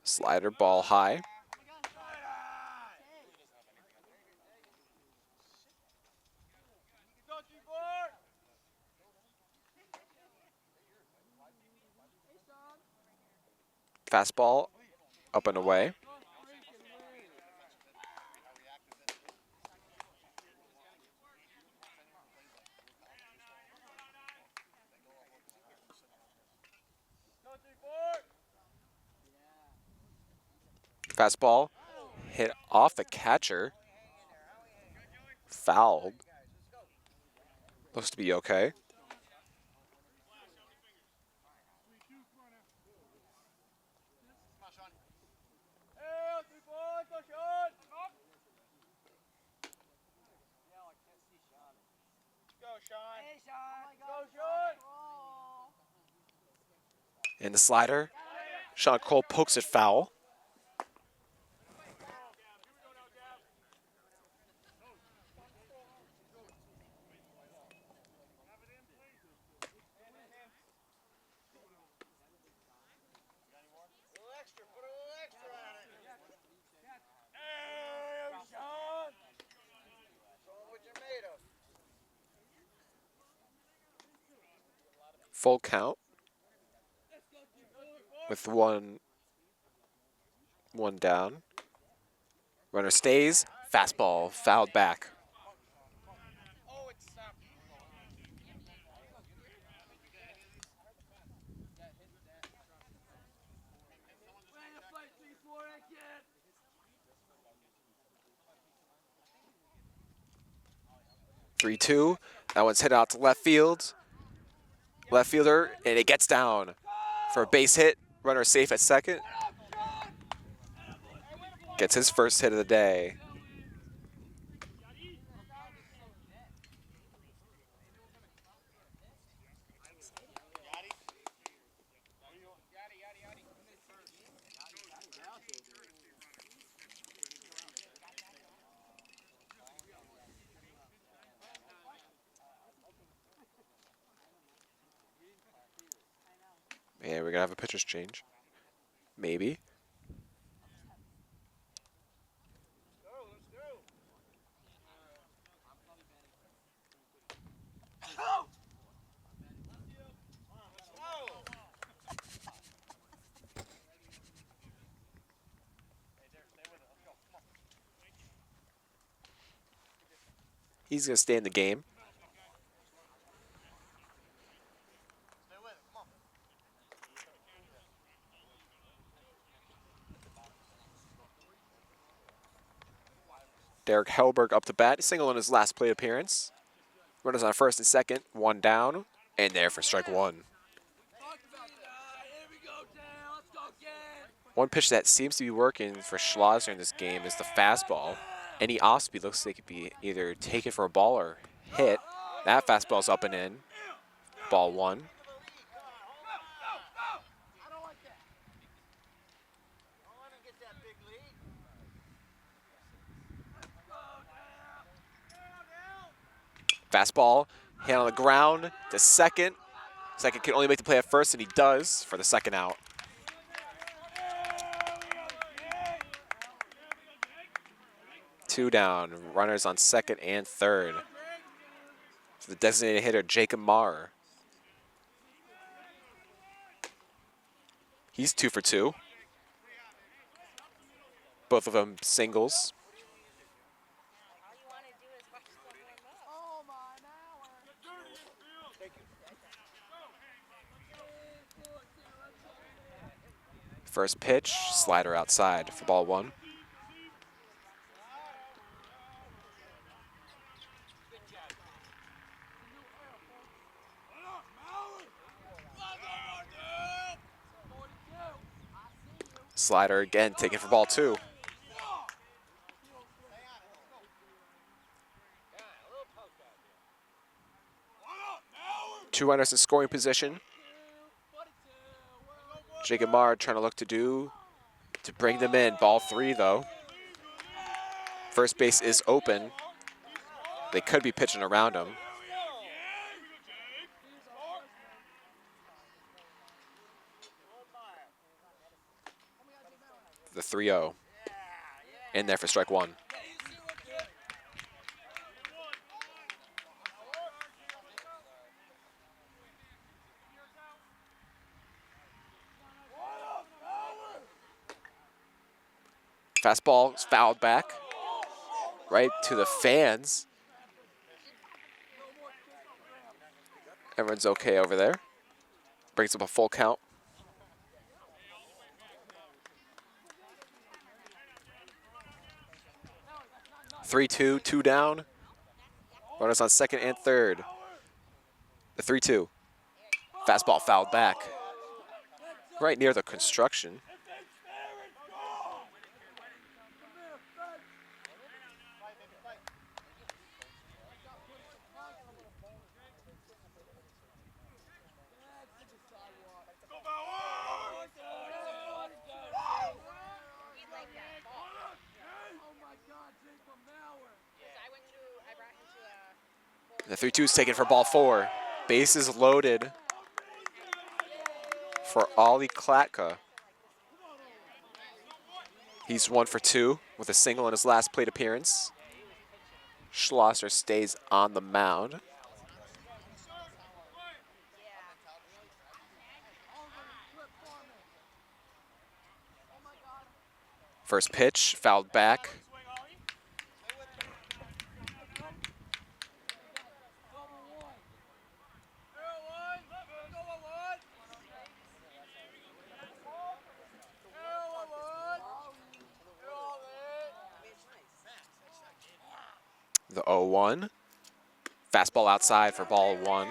Speaker 1: Slider ball high. Fastball up and away. Fastball hit off the catcher. Fouled. Looks to be okay. And the slider. Sean Cole pokes it foul. Full count with one down. Runner stays. Fastball fouled back. Three-two. That one's hit out to left field. Left fielder, and it gets down for a base hit. Runner safe at second. Gets his first hit of the day. And we're gonna have a pitcher's change. Maybe. He's gonna stay in the game. Derek Hellberg up to bat, single in his last plate appearance. Runners on first and second, one down, and there for strike 1. One pitch that seems to be working for Schlosser in this game is the fastball. Any off-speed looks like it could be either taken for a ball or hit. That fastball's up and in. Ball 1. Fastball hit on the ground to second. Second can only make the play at first, and he does for the second out. Two down, runners on second and third. For the designated hitter, Jacob Marr. He's 2 for 2. Both of them singles.
Speaker 2: Oh my, now
Speaker 1: First pitch, slider outside for ball 1. Slider again, taken for ball 2. 2 runners in scoring position. Jacob Marr trying to look to bring them in. Ball 3 though. First base is open. They could be pitching around him. The 3-0. In there for strike 1. Fastball is fouled back. Right to the fans. Everyone's okay over there. Brings up a full count. Three-two, 2 down. Runners on second and third. The 3-2. Fastball fouled back. Right near the construction. The 3-2 is taken for ball 4. Bases loaded for Ollie Klatka. He's 1 for 2 with a single in his last plate appearance. Schlosser stays on the mound. First pitch, fouled back. The 0-1. Fastball outside for ball 1.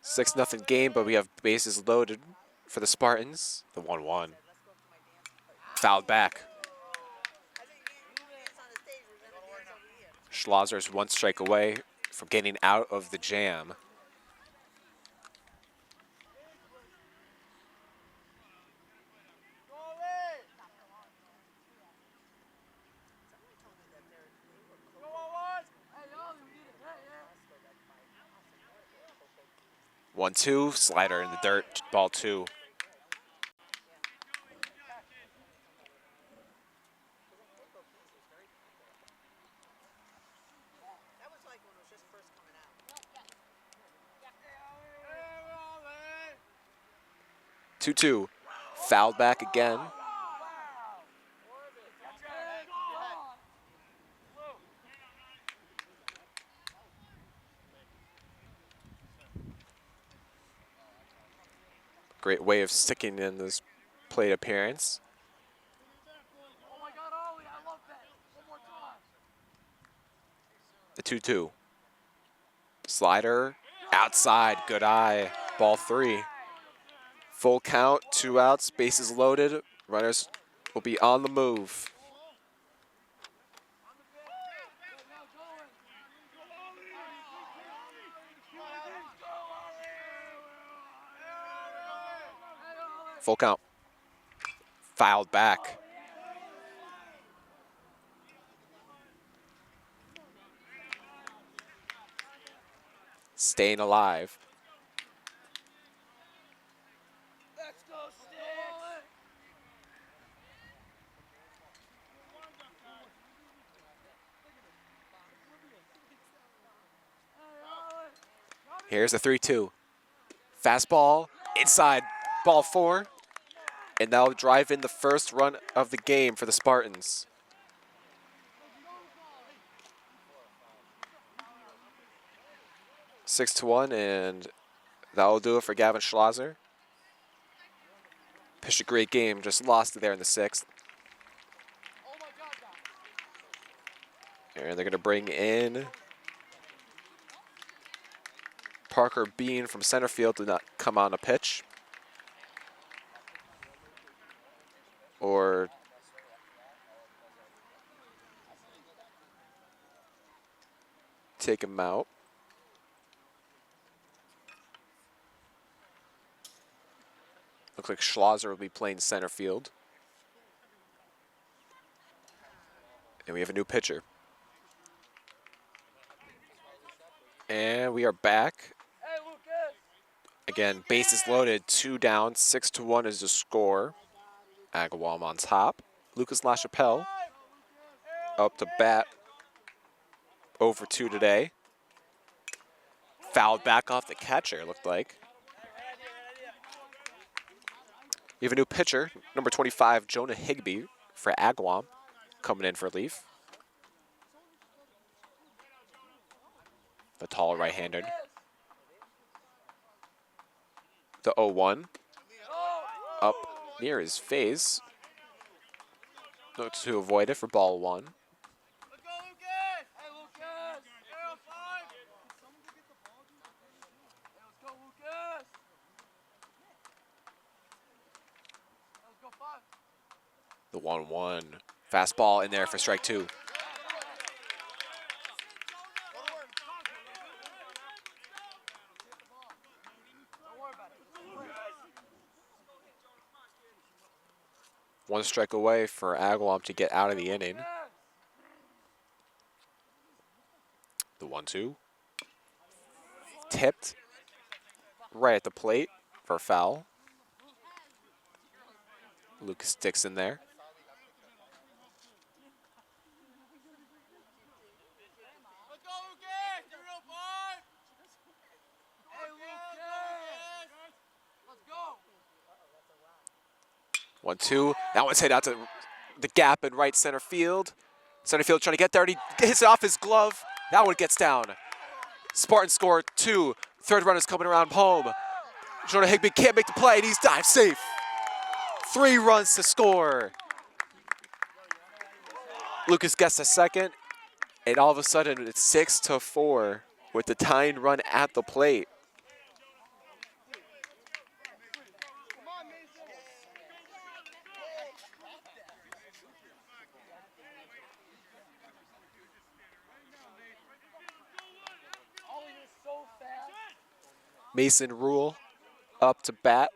Speaker 1: Six nothing game, but we have bases loaded for the Spartans. The 1-1. Fouled back. Schlosser's 1 strike away from getting out of the jam. One-two, slider in the dirt, ball 2. Two-two, fouled back again. Great way of sticking in this plate appearance. The 2-2. Slider outside, good eye, ball 3. Full count, 2 outs, bases loaded. Runners will be on the move. Full count. Fouled back. Staying alive. Here's the 3-2. Fastball inside, ball 4. And that'll drive in the first run of the game for the Spartans. Six to 1, and that will do it for Gavin Schlosser. Pitched a great game, just lost it there in the 6th. And they're going to bring in Parker Bean from center field to not come on a pitch. Or take him out. Looks like Schlosser will be playing center field. And we have a new pitcher. And we are back. Again, bases loaded, 2 down, 6 to 1 is the score. Agawam on top. Lucas LaChapelle up to bat, 0 for 2 today. Fouled back off the catcher, it looked like. You have a new pitcher, number 25, Jonah Higbee for Agawam, coming in for relief. The tall right-hander. The 0-1. Up near his face. Looks to avoid it for ball 1. The 1-1. Fastball in there for strike 2. One strike away for Agawam to get out of the inning. The 1-2. Tipped right at the plate for a foul. Lucas Dixon there.
Speaker 2: Let's go, Lucas!
Speaker 1: 1-2. That one's hit out to the gap in right center field. Center field trying to get there, and he hits it off his glove. That one gets down. Spartans score 2. Third runner's coming around home. Jonah Higbee can't make the play, and he's dive safe. 3 runs to score. Lucas gets a second, and all of a sudden it's 6-4 with the tying run at the plate. Mason Rule up to bat.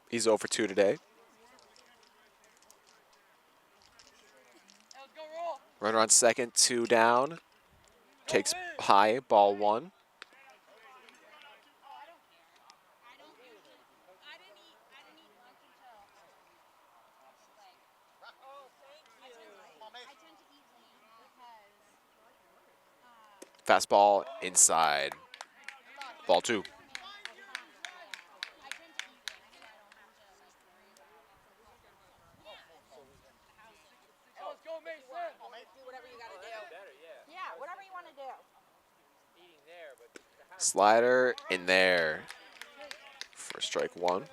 Speaker 1: He's 0 for 2 today. Runner on second, 2 down. Takes high, ball 1. Fastball inside. Ball 2. Slider in there for strike 1.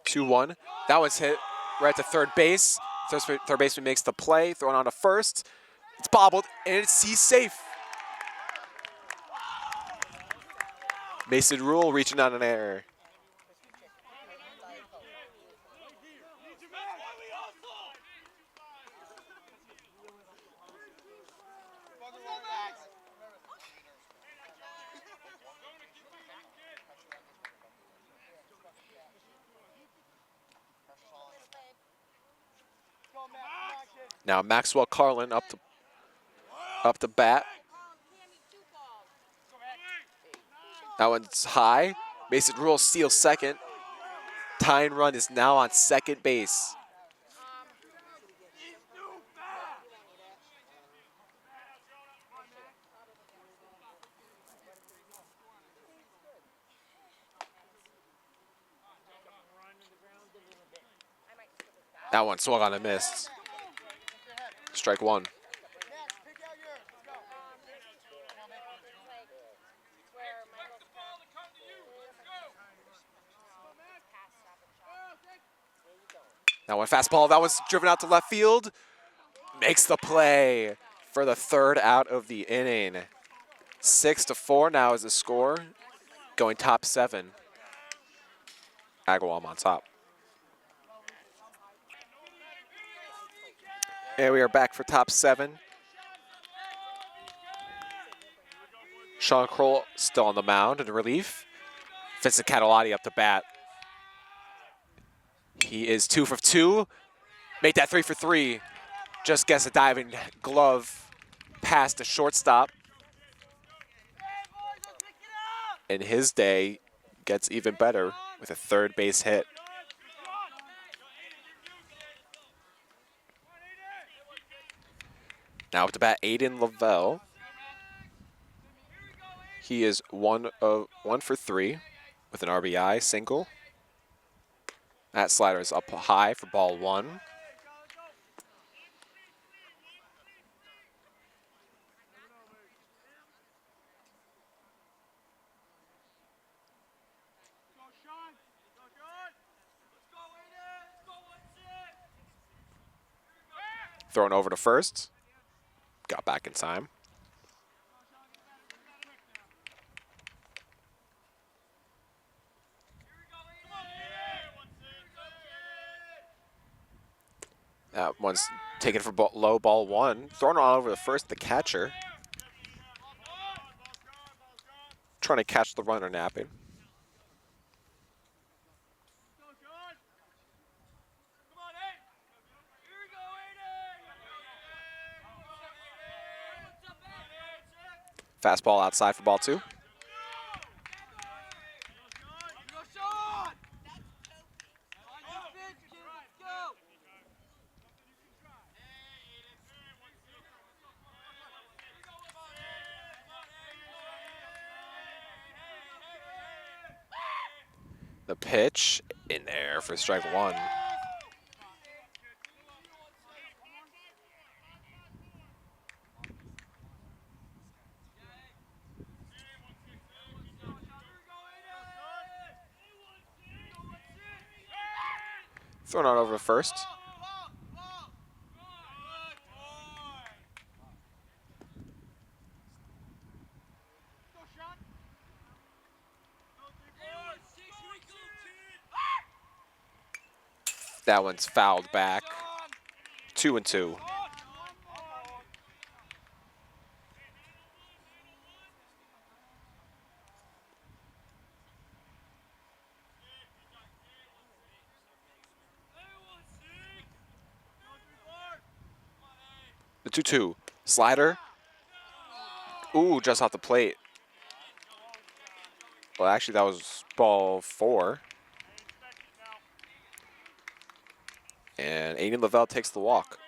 Speaker 1: Two 1. That was hit right to third base. Third baseman makes the play, thrown on to first. It's bobbled, and he's safe. Mason Rule reaching on an error. Now Maxwell Carlin up to bat. That one's high. Mason Rule steals second. Tying run is now on second base. That one swung on and missed. Strike one. That one fastball, that one's driven out to left field. Makes the play for the third out of the inning. 6-4 now is the score. Going top 7. Agawam on top. And we are back for top 7. Sean Kroll still on the mound in relief. Vincent Catalati up to bat. He is 2 for 2. Make that 3 for 3. Just gets a diving glove past the shortstop. And his day gets even better with a third base hit. Now up to bat, Aiden Lavelle. He is 1 for 3 with an RBI single. That slider is up high for ball 1. Thrown over to first. Got back in time. That one's taken for low, ball 1. Thrown all over the first, the catcher. Trying to catch the runner napping. Fastball outside for ball 2. The pitch in there for strike 1. Thrown out over to first. That one's fouled back. 2-2. The 2-2. Slider. Ooh, just off the plate. Well, actually, that was ball 4. And Aiden Lavelle takes the walk.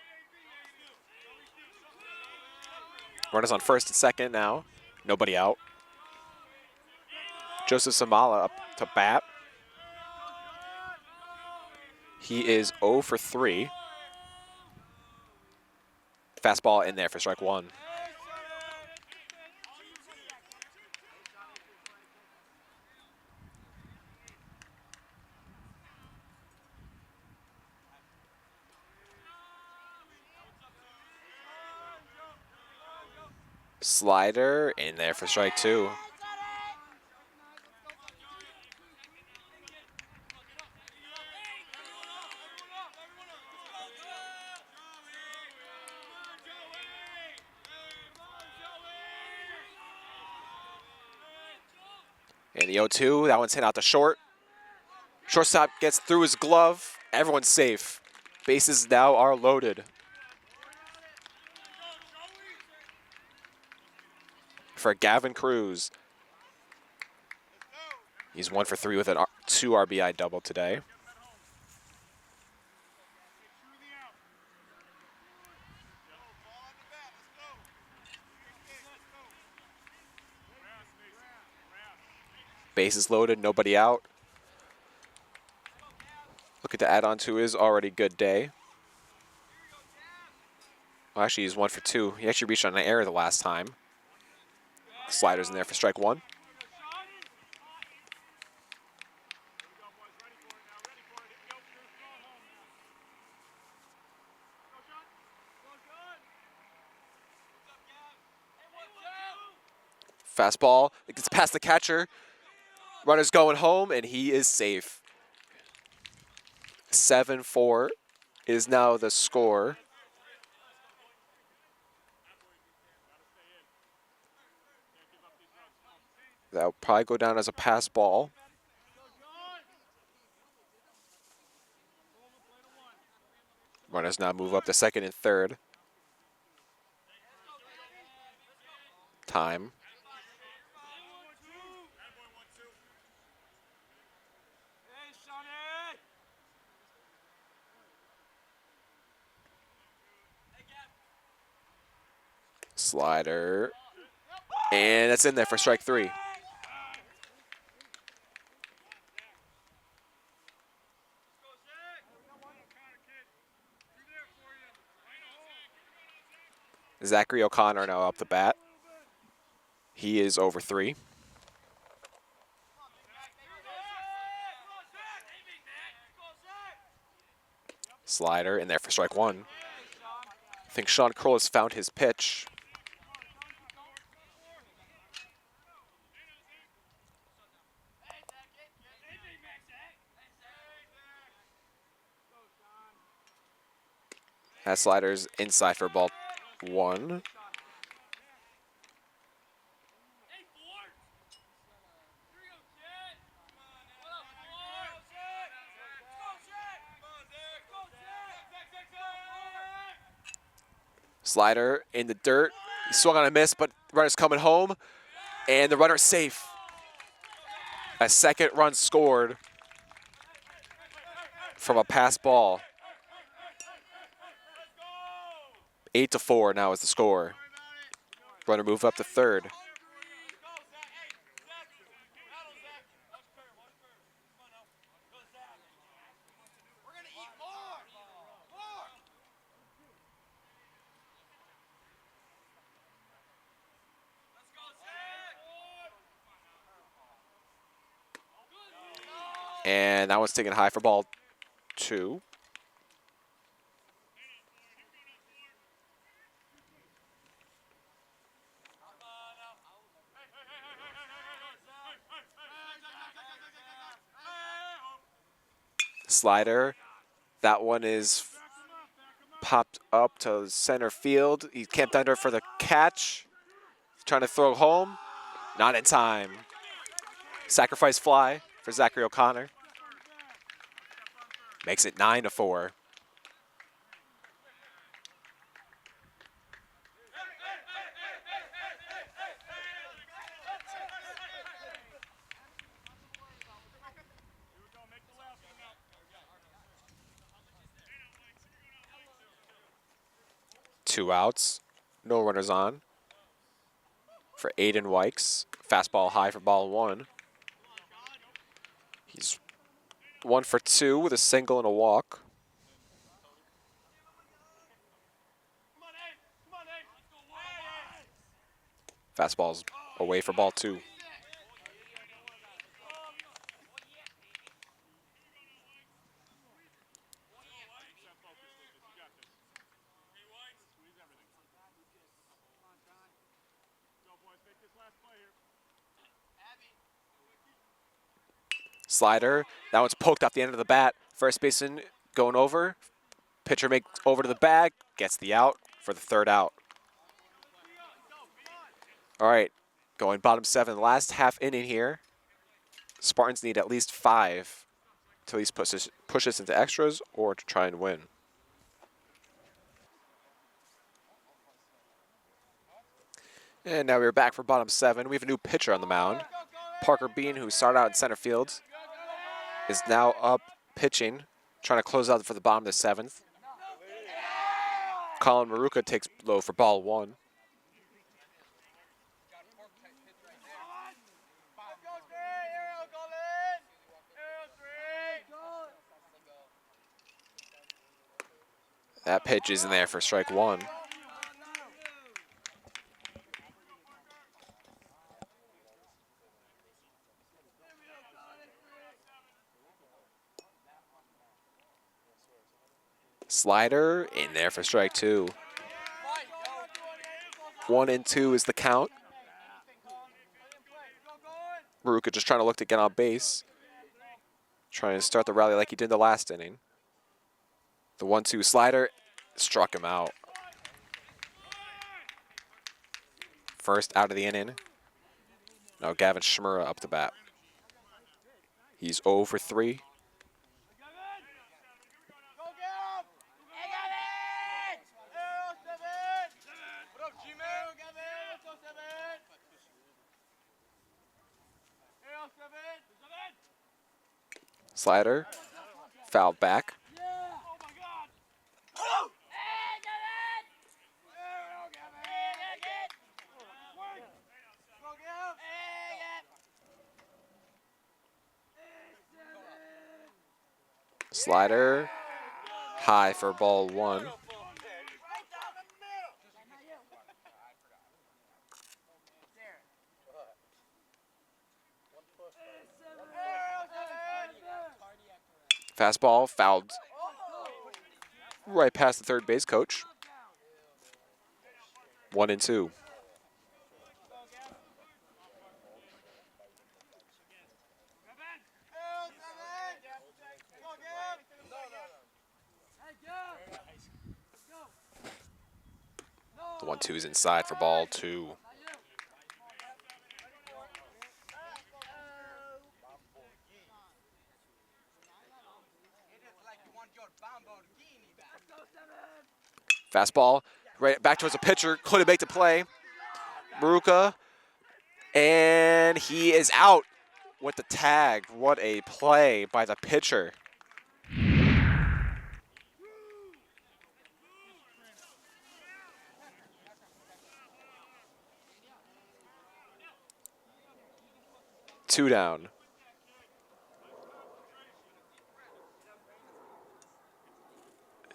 Speaker 1: Runners on first and second now. Nobody out. Joseph Samala up to bat. He is 0 for 3. Fastball in there for strike 1. Slider in there for strike 2. And the 0-2, that one's hit out to short. Shortstop gets through his glove. Everyone's safe. Bases now are loaded. For Gavin Cruz. He's 1 for 3 with a 2 RBI double today. Bases loaded, nobody out. Looking to add on to his already good day. Well, actually, he's 1 for 2. He actually reached on an error the last time. Sliders in there for strike 1. Fastball, it gets past the catcher. Runner's going home, and he is safe. 7-4 is now the score. That will probably go down as a pass ball. Runners now move up to second and third. Time. Slider. And that's in there for strike 3. Zachary O'Connor now up the bat. He is over 3. Slider in there for strike 1. I think Sean Kroll has found his pitch. That slider's inside for ball 1. Slider in the dirt. He swung on a miss, but the runner's coming home, and the runner's safe. A second run scored from a pass ball. 8-4 now is the score. Runner move up to third. And that one's taken high for ball 2. Slider. That one is popped up to center field. He camped under for the catch. Trying to throw home. Not in time. Sacrifice fly for Zachary O'Connor. Makes it 9-4. Two outs. No runners on for Aiden Wykes. Fastball high for ball 1. He's 1 for 2 with a single and a walk. Fastball's away for ball 2. Slider. That one's poked off the end of the bat. First baseman going over. Pitcher makes over to the bag. Gets the out for the third out. All right, going bottom 7. Last half inning here. Spartans need at least 5 to at least push us into extras or to try and win. And now we're back for bottom 7. We have a new pitcher on the mound. Parker Bean, who started out in center field, is now up pitching, trying to close out for the bottom of the 7th. Colin Maruka takes low for ball 1. That pitch is in there for strike 1. Slider in there for strike 2. 1-2 is the count. Maruka just trying to look to get on base. Trying to start the rally like he did in the last inning. The 1-2 slider struck him out. First out of the inning. Now Gavin Shmura up to bat. He's 0 for 3. Slider, fouled back. Slider, high for ball 1. Fastball fouled right past the third base coach. 1-2. The 1-2 is inside for ball 2. Fastball, right back towards the pitcher, couldn't make the play. Maruka, and he is out with the tag. What a play by the pitcher. Two down.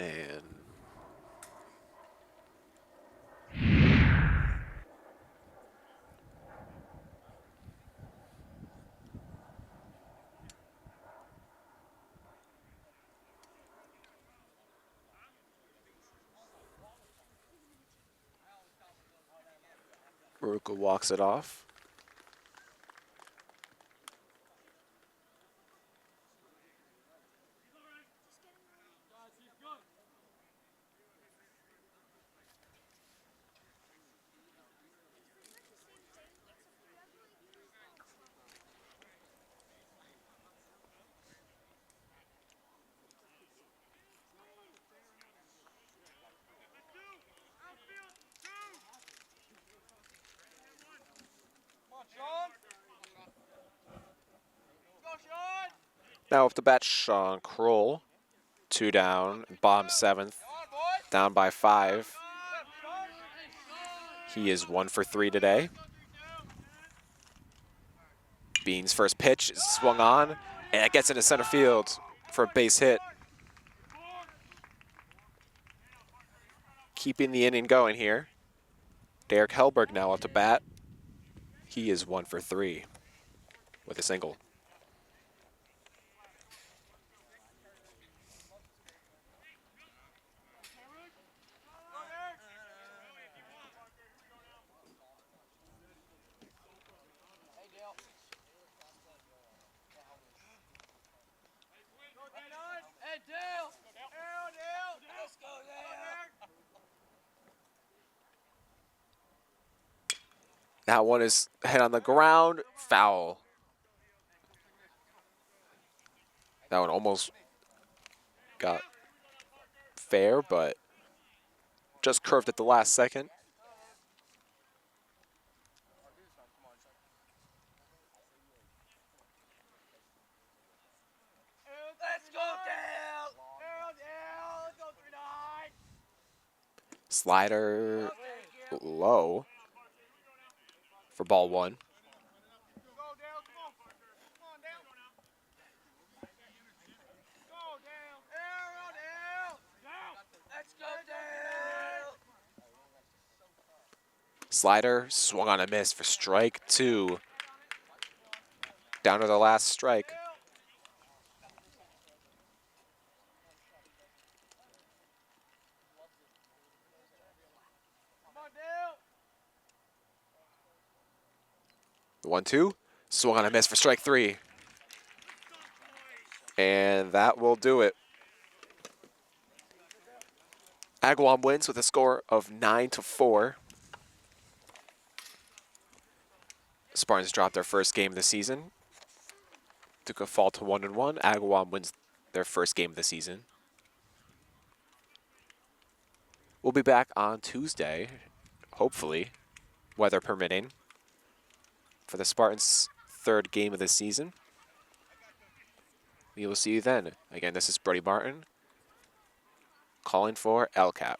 Speaker 1: And Maruka walks it off. Now up to bat, Sean Kroll. 2 down, bottom 7th, down by 5. He is 1 for 3 today. Bean's first pitch is swung on, and it gets into center field for a base hit. Keeping the inning going here. Derek Hellberg now up to bat. He is 1 for 3 with a single. That one is hit on the ground, foul. That one almost got fair, but just curved at the last second. Slider low for ball one.
Speaker 2: Go, Dale. Come on. Come on, Dale. Go, Dale. Arrow, Dale. Let's go, Dale.
Speaker 1: Slider swung on a miss for strike two. Down to the last strike.
Speaker 2: Come on, Dale.
Speaker 1: The 1-2. Swung on a miss for strike three. And that will do it. Agawam wins with a score of 9-4. Spartans dropped their first game of the season. Took a fall to 1-1. Agawam wins their first game of the season. We'll be back on Tuesday, hopefully, weather permitting, for the Spartans' third game of the season. We will see you then. Again, this is Brody Martin calling for ELHS.